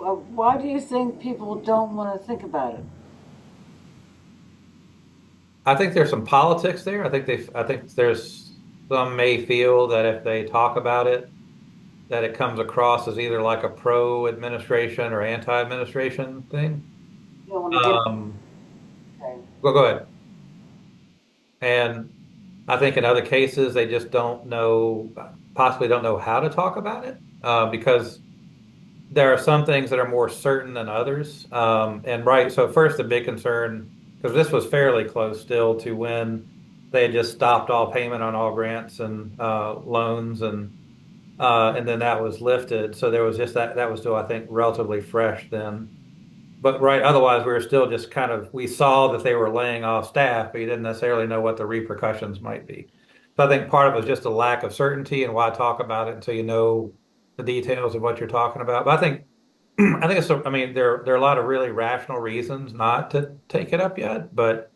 Well, why do you think people don't want to think about it? I think there's some politics there. I think there's some may feel that if they talk about it, that it comes across as either like a pro-administration or anti-administration thing. You don't want to okay. Go ahead. And I think in other cases, they just possibly don't know how to talk about it, because there are some things that are more certain than others. And right, so first the big concern, because this was fairly close still to when they had just stopped all payment on all grants and loans, and then that was lifted. So there was just that was still, I think, relatively fresh then. But right, otherwise we were still just kind of, we saw that they were laying off staff, but you didn't necessarily know what the repercussions might be. So I think part of it was just a lack of certainty, and why talk about it until you know the details of what you're talking about. But I think I think it's, I mean, there are a lot of really rational reasons not to take it up yet, but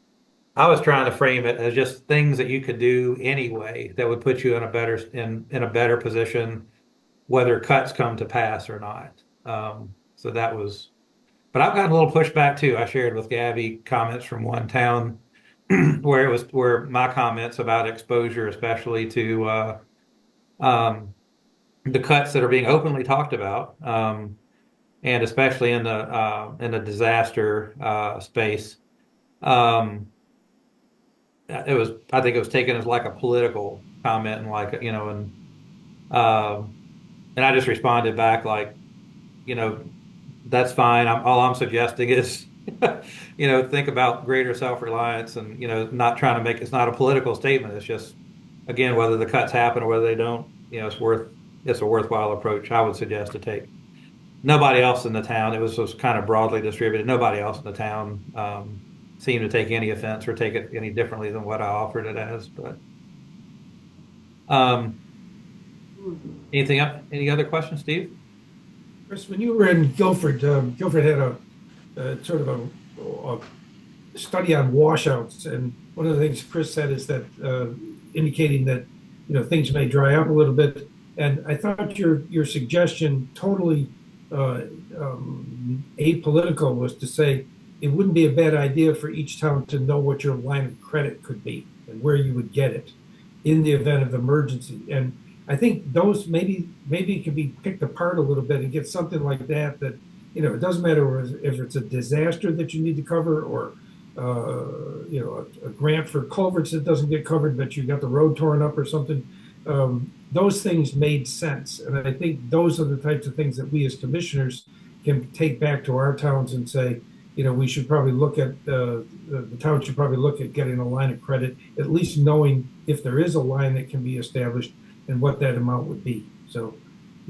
I was trying to frame it as just things that you could do anyway that would put you in a better in a better position, whether cuts come to pass or not. So that was, but I've gotten a little pushback too. I shared with Gabby comments from one town where my comments about exposure, especially to the cuts that are being openly talked about, and especially in the disaster space. I think it was taken as like a political comment, and like, and I just responded back like, that's fine. All I'm suggesting is, think about greater self-reliance, and, not trying to make, it's not a political statement. It's just, again, whether the cuts happen or whether they don't, it's a worthwhile approach I would suggest to take. Nobody else in the town, it was kind of broadly distributed. Nobody else in the town seemed to take any offense or take it any differently than what I offered it as. But anything up? Any other questions, Steve? Chris, when you were in Guilford, Guilford had a sort of a study on washouts, and one of the things Chris said is that indicating that things may dry up a little bit. And I thought your suggestion, totally apolitical, was to say it wouldn't be a bad idea for each town to know what your line of credit could be and where you would get it in the event of emergency. And I think those maybe it can be picked apart a little bit and get something like that it doesn't matter if it's a disaster that you need to cover, or a grant for culverts that doesn't get covered, but you got the road torn up or something. Those things made sense, and I think those are the types of things that we as commissioners can take back to our towns and say, we should probably look at the town should probably look at getting a line of credit, at least knowing if there is a line that can be established and what that amount would be. So,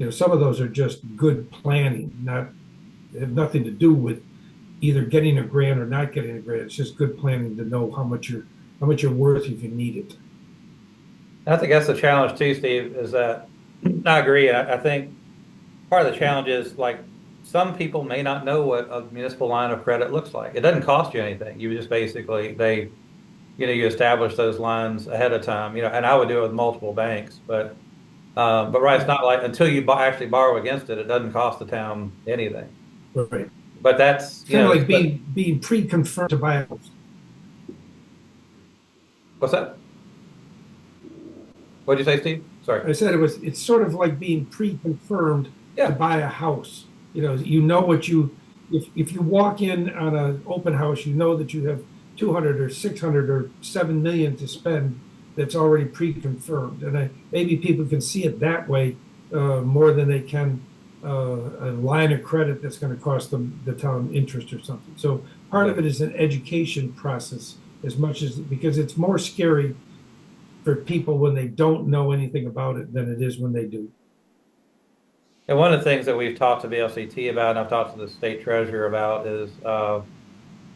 some of those are just good planning, have nothing to do with either getting a grant or not getting a grant. It's just good planning to know how much you're worth if you need it. I think that's the challenge too, Steve, is that I agree. I think part of the challenge is, like, some people may not know what a municipal line of credit looks like. It doesn't cost you anything. You just basically, you establish those lines ahead of time, and I would do it with multiple banks, but right, it's not like until you actually borrow against it, it doesn't cost the town anything. Right. But that's, kind of like being pre-confirmed to buy a house. What's that? What did you say, Steve? Sorry. I said it's sort of like being pre-confirmed to buy a house. What if you walk in on an open house, that you have 200 or 600 or 7 million to spend. That's already pre-confirmed, and maybe people can see it that way more than they can a line of credit that's going to cost them the town interest or something. So part of it is an education process, as much as, because it's more scary for people when they don't know anything about it than it is when they do. And one of the things that we've talked to VLCT about, and I've talked to the state treasurer about, is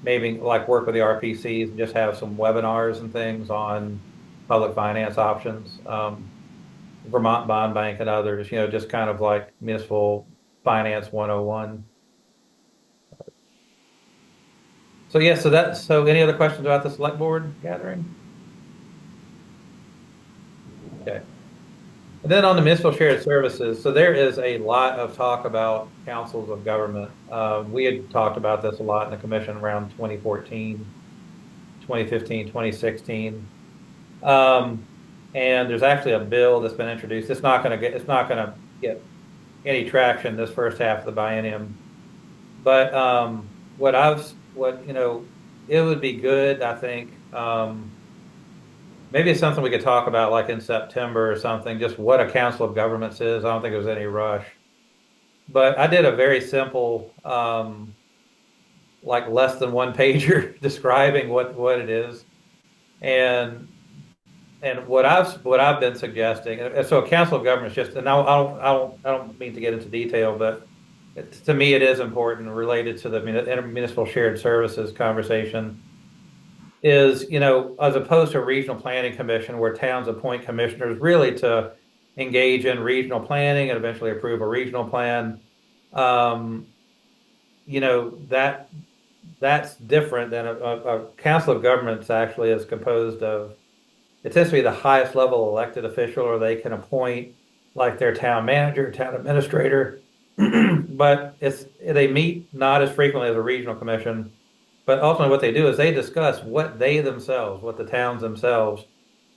maybe like work with the RPCs and just have some webinars and things on public finance options, Vermont Bond Bank and others, just kind of like municipal finance 101. So any other questions about the select board gathering? Okay. And then on the municipal shared services, so there is a lot of talk about councils of government. We had talked about this a lot in the commission around 2014, 2015, 2016. And there's actually a bill that's been introduced. It's not going to get any traction this first half of the biennium. But it would be good, I think. Maybe it's something we could talk about like in September or something, just what a council of governments is. I don't think there's any rush. but I did a very simple, like less than one pager describing what it is. And what I've been suggesting, and so council of government is just, and I don't mean to get into detail, but to me it is important related to the intermunicipal shared services conversation. Is, as opposed to a regional planning commission where towns appoint commissioners really to engage in regional planning and eventually approve a regional plan. Um, that's different than a council of governments actually is composed of, it tends to be the highest level elected official, or they can appoint like their town manager, town administrator. But they meet not as frequently as a regional commission, but ultimately what they do is they discuss what the towns themselves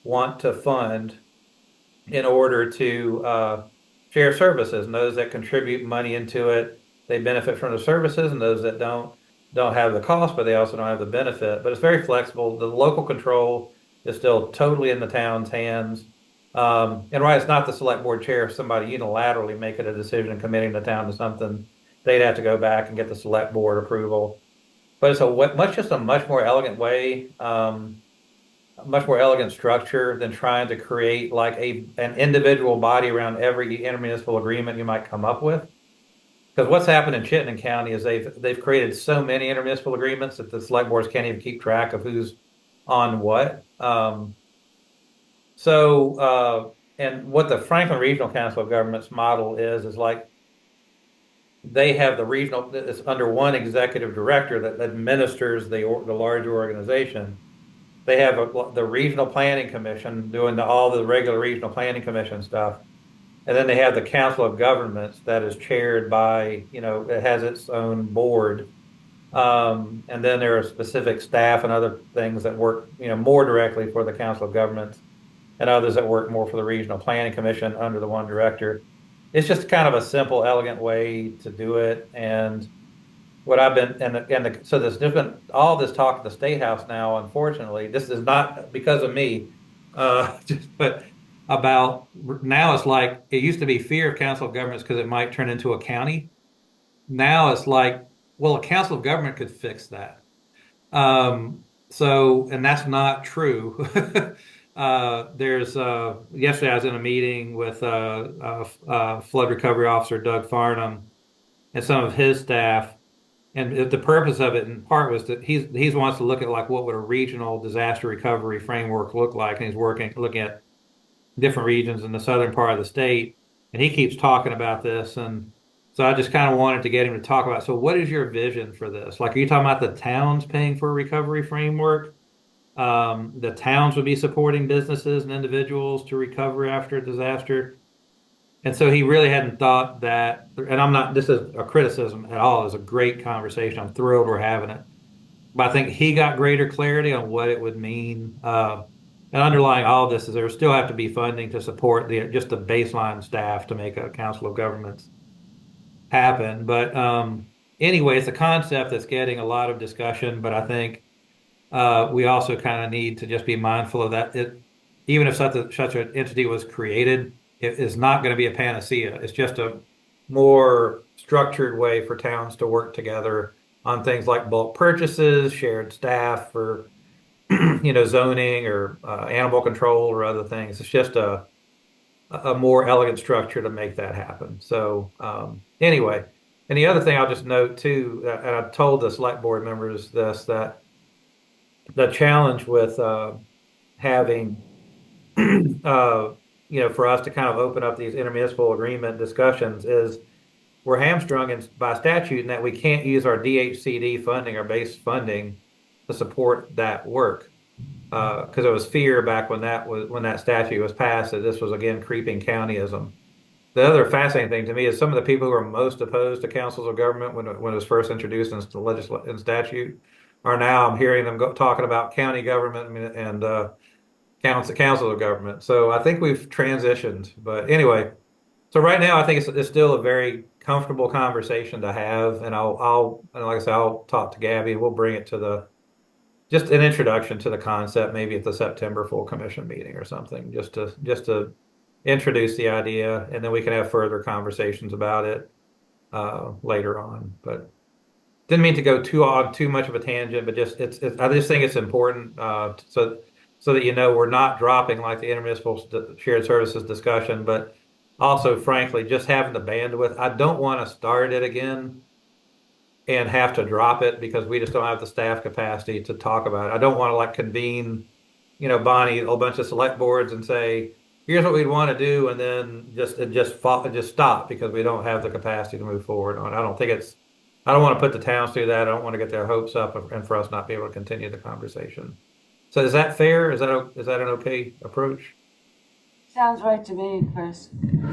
want to fund in order to share services. And those that contribute money into it, they benefit from the services, and those that don't have the cost, but they also don't have the benefit. But it's very flexible. The local control is still totally in the town's hands. And right, it's not the select board chair. If somebody unilaterally making a decision and committing the town to something, they'd have to go back and get the select board approval. But it's a much more elegant way, much more elegant structure than trying to create like an individual body around every intermunicipal agreement you might come up with. Because what's happened in Chittenden County is they've created so many intermunicipal agreements that the select boards can't even keep track of who's on what. And what the Franklin Regional Council of Governments model is like they have the regional, it's under one executive director that administers the larger organization. They have the regional planning commission doing all the regular regional planning commission stuff. And then they have the Council of Governments that is chaired by, it has its own board. And then there are specific staff and other things that work, more directly for the Council of Governments, and others that work more for the Regional Planning Commission under the one director. It's just kind of a simple, elegant way to do it. And what I've been, so there's been all this talk at the State House now, unfortunately, this is not because of me, but about now it's like, it used to be fear of Council of Governments because it might turn into a county. Now it's like, well, a council of government could fix that. And that's not true. Yesterday I was in a meeting with flood recovery officer Doug Farnham and some of his staff. And the purpose of it in part was that he wants to look at like what would a regional disaster recovery framework look like. And he's looking at different regions in the southern part of the state. And he keeps talking about this. And so I just kind of wanted to get him to talk about, so what is your vision for this? Like, are you talking about the towns paying for a recovery framework? The towns would be supporting businesses and individuals to recover after a disaster. And so he really hadn't thought that, and this is a criticism at all. It's a great conversation. I'm thrilled we're having it. But I think he got greater clarity on what it would mean. And underlying all of this is there still have to be funding to support just the baseline staff to make a council of governments happen. But anyway, it's a concept that's getting a lot of discussion, but I think we also kind of need to just be mindful of that. Even if such an entity was created, it is not going to be a panacea. It's just a more structured way for towns to work together on things like bulk purchases, shared staff for zoning or animal control or other things. It's just a more elegant structure to make that happen. So anyway, and the other thing I'll just note too, and I've told the select board members this, that the challenge with having, for us to kind of open up these intermunicipal agreement discussions is we're hamstrung by statute in that we can't use our DHCD funding, our base funding, to support that work. Because there was fear back when that statute was passed that this was again creeping countyism. The other fascinating thing to me is some of the people who are most opposed to councils of government when it was first introduced in statute are now, I'm hearing them talking about county government and council of government. So I think we've transitioned. But anyway, so right now I think it's still a very comfortable conversation to have, and like I said, I'll talk to Gabby and we'll bring it to just an introduction to the concept, maybe at the September full commission meeting or something, just to introduce the idea, and then we can have further conversations about it. later on. But didn't mean to go too much of a tangent, but just I just think it's important so that we're not dropping like the intermunicipal shared services discussion, but also frankly just having the bandwidth. I don't want to start it again and have to drop it because we just don't have the staff capacity to talk about it. I don't want to like convene, Bonnie, a whole bunch of select boards and say, here's what we'd want to do, and then just stop because we don't have the capacity to move forward on it. I don't want to put the towns through that. I don't want to get their hopes up and for us not be able to continue the conversation. So is that fair? Is that an okay approach? Sounds right to me, Chris.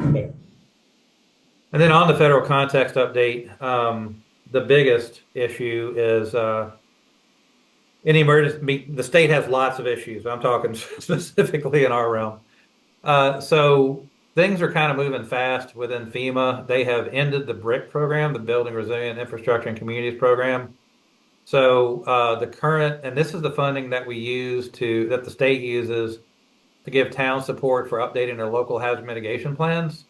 Okay. And then on the federal context update, the biggest issue is any emergency. The state has lots of issues. I'm talking specifically in our realm. So things are kind of moving fast within FEMA. They have ended the BRIC program, the Building Resilient Infrastructure and Communities program. So the current, and this is the funding that that the state uses to give town support for updating their local hazard mitigation plans.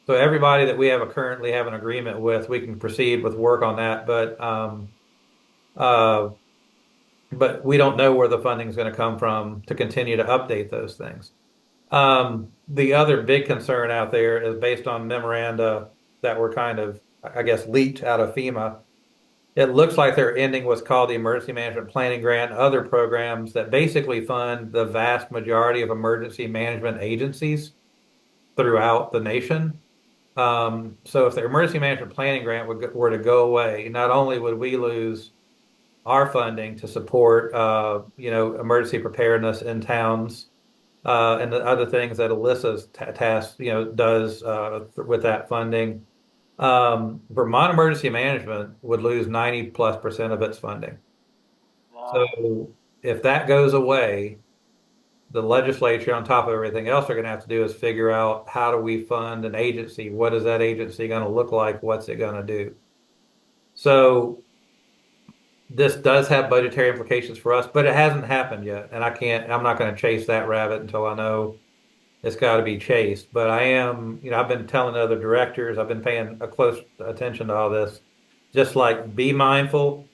So everybody that we currently have an agreement with, we can proceed with work on that, but we don't know where the funding is going to come from to continue to update those things. The other big concern out there is based on memoranda that were kind of, I guess, leaked out of FEMA. It looks like they're ending what's called the Emergency Management Planning Grant and other programs that basically fund the vast majority of emergency management agencies throughout the nation. So if the Emergency Management Planning Grant were to go away, not only would we lose our funding to support, emergency preparedness in towns, and the other things that Alyssa's task, does with that funding. Vermont Emergency Management would lose 90+% of its funding. Wow. So if that goes away, the legislature, on top of everything else, they're going to have to do is figure out how do we fund an agency? What is that agency going to look like? What's it going to do? So this does have budgetary implications for us, but it hasn't happened yet. And I'm not going to chase that rabbit until I know it's got to be chased. But I am, I've been telling other directors, I've been paying a close attention to all this, just like be mindful.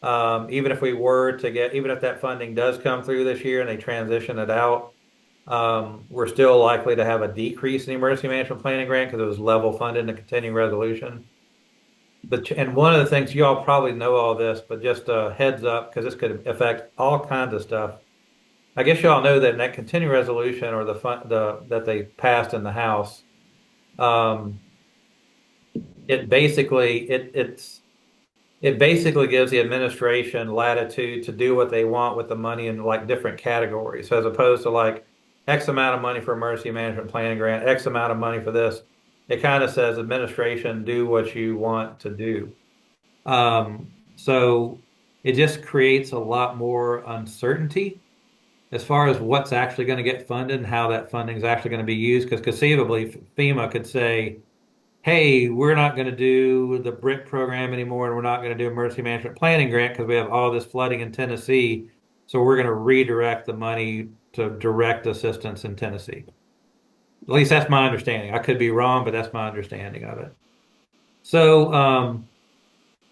Even if that funding does come through this year and they transition it out, we're still likely to have a decrease in the emergency management planning grant because it was level funded in the continuing resolution. And one of the things, you all probably know all this, but just a heads up, because this could affect all kinds of stuff. I guess you all know that in that continuing resolution or that they passed in the House, it basically gives the administration latitude to do what they want with the money in like different categories. So as opposed to like X amount of money for emergency management planning grant, X amount of money for this, it kind of says administration, do what you want to do. So it just creates a lot more uncertainty as far as what's actually going to get funded and how that funding is actually going to be used. Because conceivably, FEMA could say, hey, we're not going to do the BRIC program anymore, and we're not going to do emergency management planning grant because we have all this flooding in Tennessee. So we're going to redirect the money to direct assistance in Tennessee. At least that's my understanding. I could be wrong, but that's my understanding of it. So,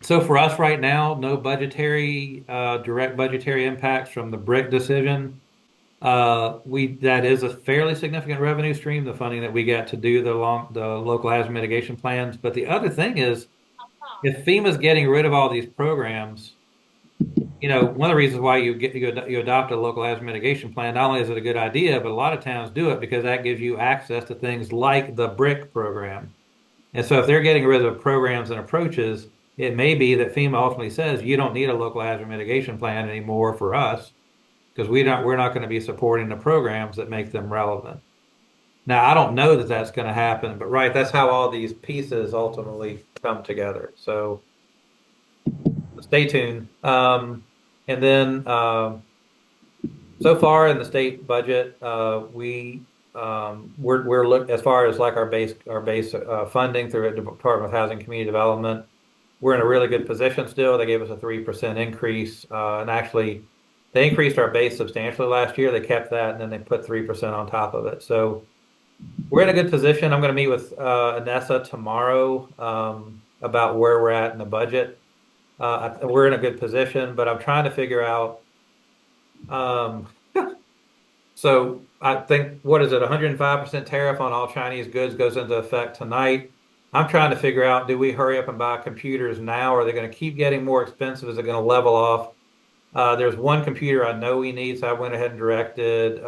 so for us right now, no direct budgetary impacts from the BRIC decision. That is a fairly significant revenue stream, the funding that we get to do the local hazard mitigation plans. But the other thing is, if FEMA's getting rid of all these programs, one of the reasons why you adopt a local hazard mitigation plan, not only is it a good idea, but a lot of towns do it because that gives you access to things like the BRIC program. And so if they're getting rid of programs and approaches, it may be that FEMA ultimately says you don't need a local hazard mitigation plan anymore for us because we're not going to be supporting the programs that make them relevant. Now, I don't know that that's going to happen, but right, that's how all these pieces ultimately come together. So stay tuned. And then so far in the state budget, we're looking as far as like our base funding through the Department of Housing and Community Development. We're in a really good position still. They gave us a 3% increase, and actually they increased our base substantially last year. They kept that, and then they put 3% on top of it. So we're in a good position. I'm going to meet with Anessa tomorrow about where we're at in the budget. We're in a good position, but I'm trying to figure out. So I think, what is it, 105% tariff on all Chinese goods goes into effect tonight. I'm trying to figure out, do we hurry up and buy computers now? Are they going to keep getting more expensive? Is it going to level off? There's one computer I know we need, so I went ahead and directed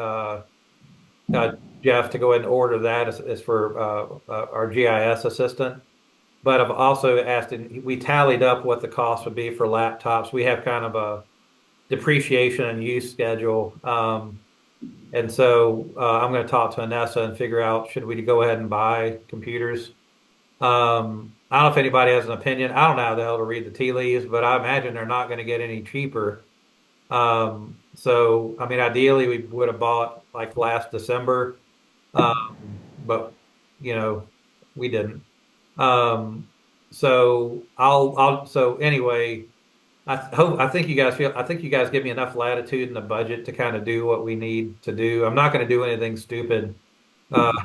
Jeff to go ahead and order that. It's for our GIS assistant. But I've also asked him, we tallied up what the cost would be for laptops. We have kind of a depreciation and use schedule. And so I'm going to talk to Anessa and figure out, should we go ahead and buy computers? I don't know if anybody has an opinion. I don't know how the hell to read the tea leaves, but I imagine they're not going to get any cheaper. So, I mean, ideally we would have bought like last December, but you know, we didn't. So so anyway, I think you guys give me enough latitude in the budget to kind of do what we need to do. I'm not going to do anything stupid, but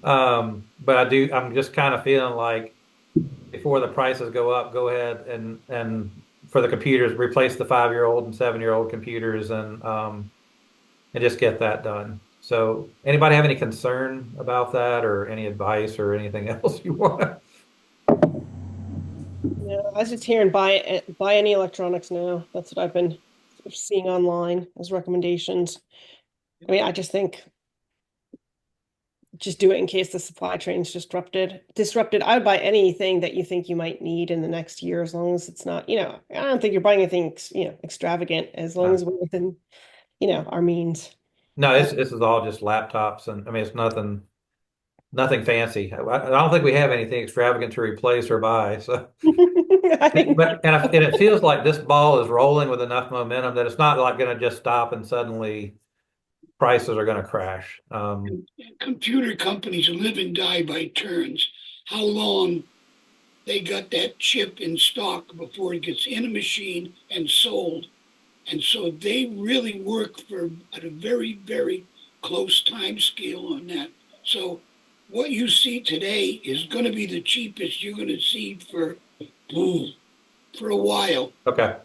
I'm just kind of feeling like before the prices go up, go ahead and for the computers, replace the 5-year-old and 7-year-old computers and just get that done. So anybody have any concern about that or any advice or anything else you want? Yeah, I was just hearing buy any electronics now. That's what I've been seeing online as recommendations. I mean, I just think just do it in case the supply chain's disrupted. I would buy anything that you think you might need in the next year, as long as it's not, I don't think you're buying anything, extravagant, as long as we're within, our means. No, this is all just laptops, and I mean it's nothing fancy. I don't think we have anything extravagant to replace or buy. So, and it feels like this ball is rolling with enough momentum that it's not like going to just stop and suddenly prices are going to crash. Computer companies live and die by turns. How long they got that chip in stock before it gets in a machine and sold. And so they really work at a very, very close time scale on that. So what you see today is going to be the cheapest you're going to see for a while. Okay.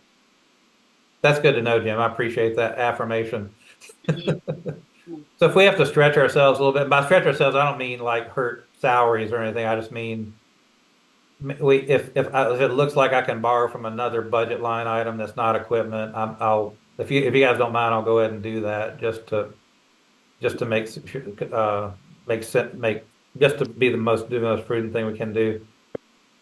That's good to know, Jim. I appreciate that affirmation. So if we have to stretch ourselves a little bit, by stretch ourselves, I don't mean like hurt salaries or anything. I just mean if it looks like I can borrow from another budget line item that's not equipment, if you guys don't mind, I'll go ahead and do that just to be the most prudent thing we can do.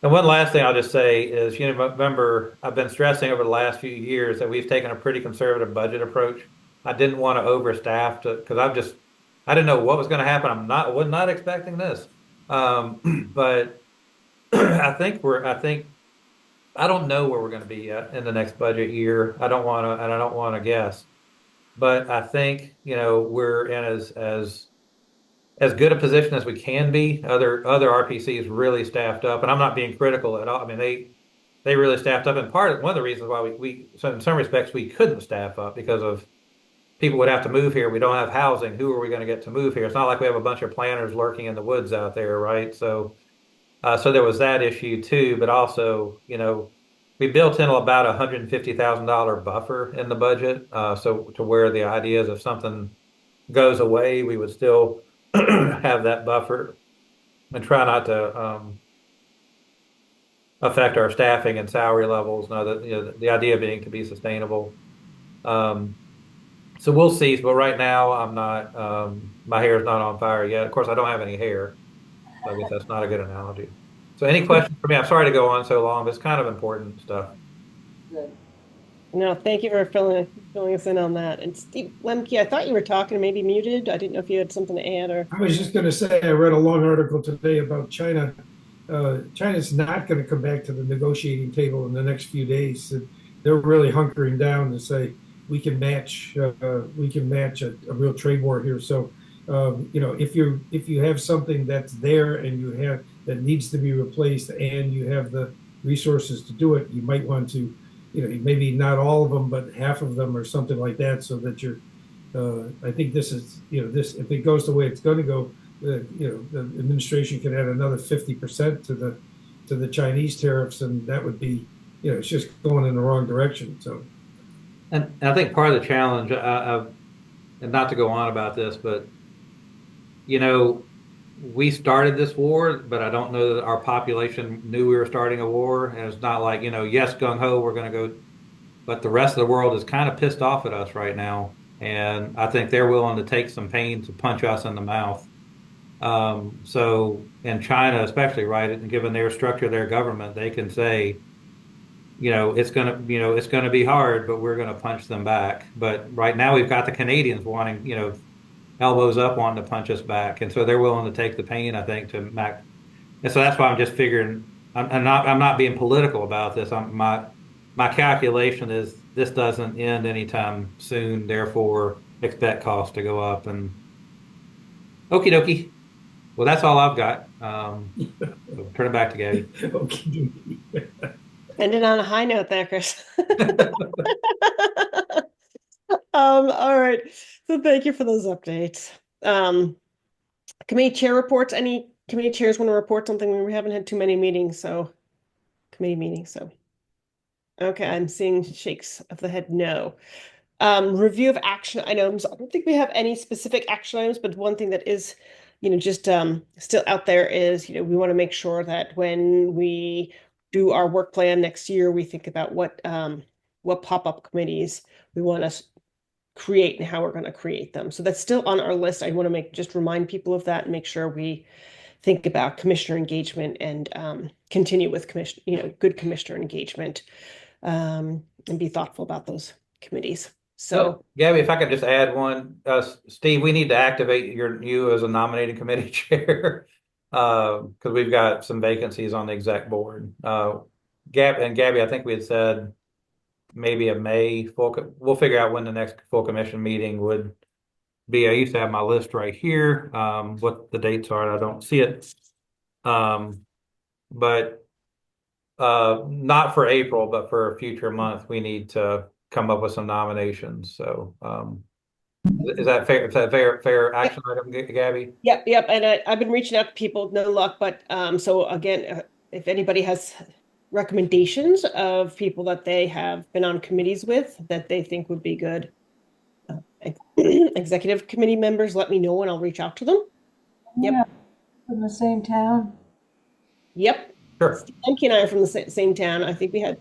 And one last thing I'll just say is, remember, I've been stressing over the last few years that we've taken a pretty conservative budget approach. I didn't want to overstaff because I didn't know what was going to happen. I was not expecting this. But I don't know where we're going to be in the next budget year. I don't want to guess, but I think, we're in as good a position as we can be. Other RPCs really staffed up, and I'm not being critical at all. I mean, they really staffed up, and one of the reasons why so in some respects we couldn't staff up because of people would have to move here. We don't have housing. Who are we going to get to move here? It's not like we have a bunch of planners lurking in the woods out there, right? So there was that issue too, but also, we built in about $150,000 buffer in the budget. So to where the idea is if something goes away, we would still have that buffer and try not to affect our staffing and salary levels. The idea being to be sustainable. So we'll see. But right now, I'm not. My hair is not on fire yet. Of course, I don't have any hair. So I guess that's not a good analogy. So any questions for me? I'm sorry to go on so long, but it's kind of important stuff. Good. No, thank you for filling us in on that. And Steve Lemke, I thought you were talking, maybe muted. I didn't know if you had something to add or. I was just going to say, I read a long article today about China. China's not going to come back to the negotiating table in the next few days. They're really hunkering down to say we can match a real trade war here. So, if you have something that's there and that needs to be replaced and you have the resources to do it, you might want to, maybe not all of them, but half of them or something like that, so that I think this is, if it goes the way it's going to go, the administration can add another 50% to to the Chinese tariffs, and that would be, it's just going in the wrong direction. So, And I think part of the challenge, and not to go on about this, but we started this war, but I don't know that our population knew we were starting a war. And it's not like, yes, gung ho, we're going to go. But the rest of the world is kind of pissed off at us right now. And I think they're willing to take some pain to punch us in the mouth. So in China, especially, right, and given their structure, their government, they can say, it's gonna be hard, but we're gonna punch them back. But right now we've got the Canadians wanting, elbows up wanting to punch us back, and so they're willing to take the pain, I think, to Mac. And so that's why I'm just figuring. I'm not being political about this. My calculation is this doesn't end anytime soon. Therefore, expect costs to go up. And okie dokie. Well, that's all I've got. So turn it back to Gabby. okay. Ending on a high note there, Chris. All right. So thank you for those updates. Committee chair reports. Any committee chairs want to report something? We haven't had too many meetings, committee meetings, so. Okay, I'm seeing shakes of the head, no. Review of action items. I don't think we have any specific action items, but one thing that is, just still out there is, we want to make sure that when we do our work plan next year, we think about what pop-up committees we want to create and how we're going to create them. So that's still on our list. I want to just remind people of that and make sure we think about commissioner engagement and continue with good commissioner engagement. And be thoughtful about those committees. So, Gabby, if I could just add one, Steve, we need to activate you as a nominating committee chair because we've got some vacancies on the exec board. Gabby, I think we had said maybe a May full. We'll figure out when the next full commission meeting would be. I used to have my list right here. What the dates are, and I don't see it. But not for April, but for a future month, we need to come up with some nominations. So, is that fair? Is that fair action item, Gabby? Yep. And I've been reaching out to people, no luck. But so again, if anybody has recommendations of people that they have been on committees with that they think would be good executive committee members, let me know and I'll reach out to them. Yep. Yeah, from the same town. Yep. Sure. Emke and I are from the same town. I think we had,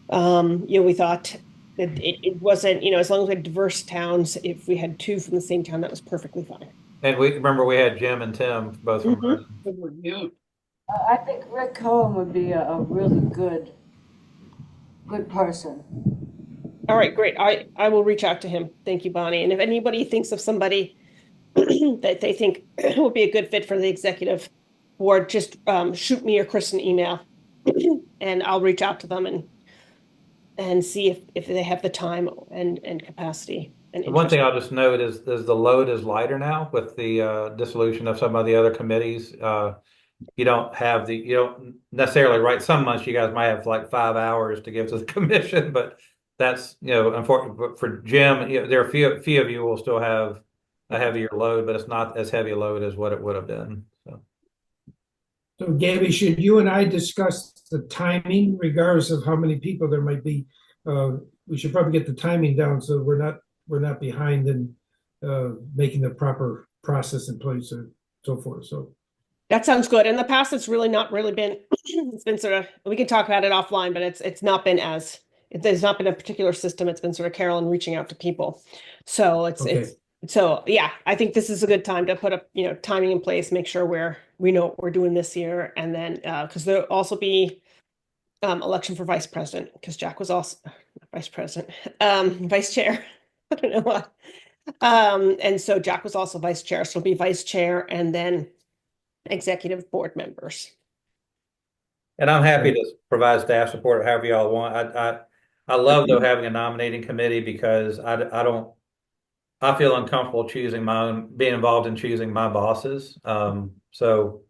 we thought that it wasn't, as long as we had diverse towns, if we had two from the same town, that was perfectly fine. And we had Jim and Tim both from Yeah. I think Rick Cohen would be a really good person. All right, great. I will reach out to him. Thank you, Bonnie. And if anybody thinks of somebody that they think would be a good fit for the executive board, just shoot me or Chris an email and I'll reach out to them and see if they have the time and capacity. And one thing I'll just note is the load is lighter now with the dissolution of some of the other committees. You don't necessarily write. Some months you guys might have like 5 hours to give to the commission, but that's, unfortunate. But for Jim, there are few of you who will still have a heavier load, but it's not as heavy a load as what it would have been. So Gabby, should you and I discuss the timing, regardless of how many people there might be? We should probably get the timing down so we're not behind in making the proper process in place and so forth. So that sounds good. In the past, it's really not really been. It's been sort of, we can talk about it offline, but it's not been there's not been a particular system. It's been sort of Carolyn reaching out to people. So so yeah, I think this is a good time to put up, timing in place, make sure we know what we're doing this year. And then, because there'll also be election for vice president, because Jack was also vice president, vice chair. I don't know why. And so Jack was also vice chair. So it'll be vice chair and then executive board members. And I'm happy to provide staff support however y'all want. I love though having a nominating committee because I feel uncomfortable being involved in choosing my bosses. So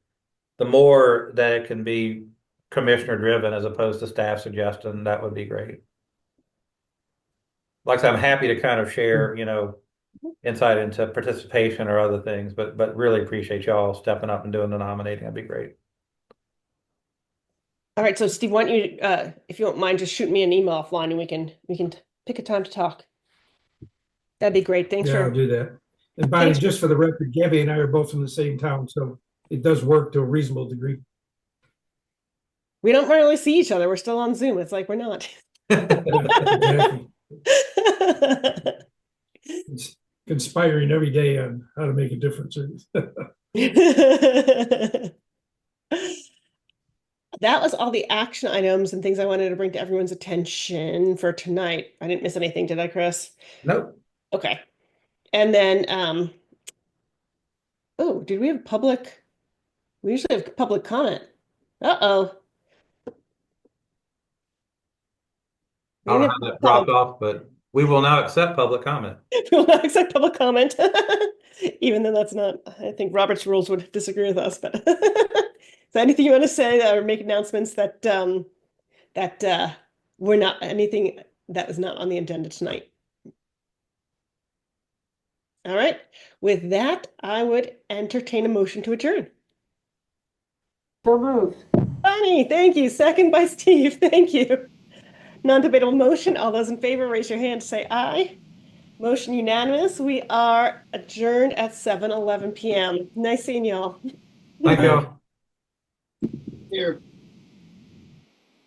the more that it can be commissioner driven as opposed to staff suggestion, that would be great. Like I said, I'm happy to kind of share, insight into participation or other things, but really appreciate y'all stepping up and doing the nominating. That'd be great. All right, so Steve, why don't you, if you don't mind, just shoot me an email offline and we can pick a time to talk. That'd be great. Thanks Yeah, I'll for, do that. And Bonnie, Thanks. just for the record, Gabby and I are both from the same town, so it does work to a reasonable degree. we don't really see each other. We're still on Zoom. It's like we're not. Exactly. It's conspiring every day on how to make a difference. That was all the action items and things I wanted to bring to everyone's attention for tonight. I didn't miss anything, did I, Chris? Nope. Okay. And then, oh, did we have public? We usually have public comment. Uh-oh. I don't know how that dropped off, but we will now accept public comment. We will not accept public comment, even though that's not, I think Robert's rules would disagree with us, but is there anything you want to say or make announcements that were not anything that was not on the agenda tonight? All right. With that, I would entertain a motion to adjourn. So moved. Bonnie, thank you. Second by Steve. Thank you. Non-debatable motion. All those in favor, raise your hand to say aye. Motion unanimous. We are adjourned at 7:11 p.m. Nice seeing y'all. Thank you. Here.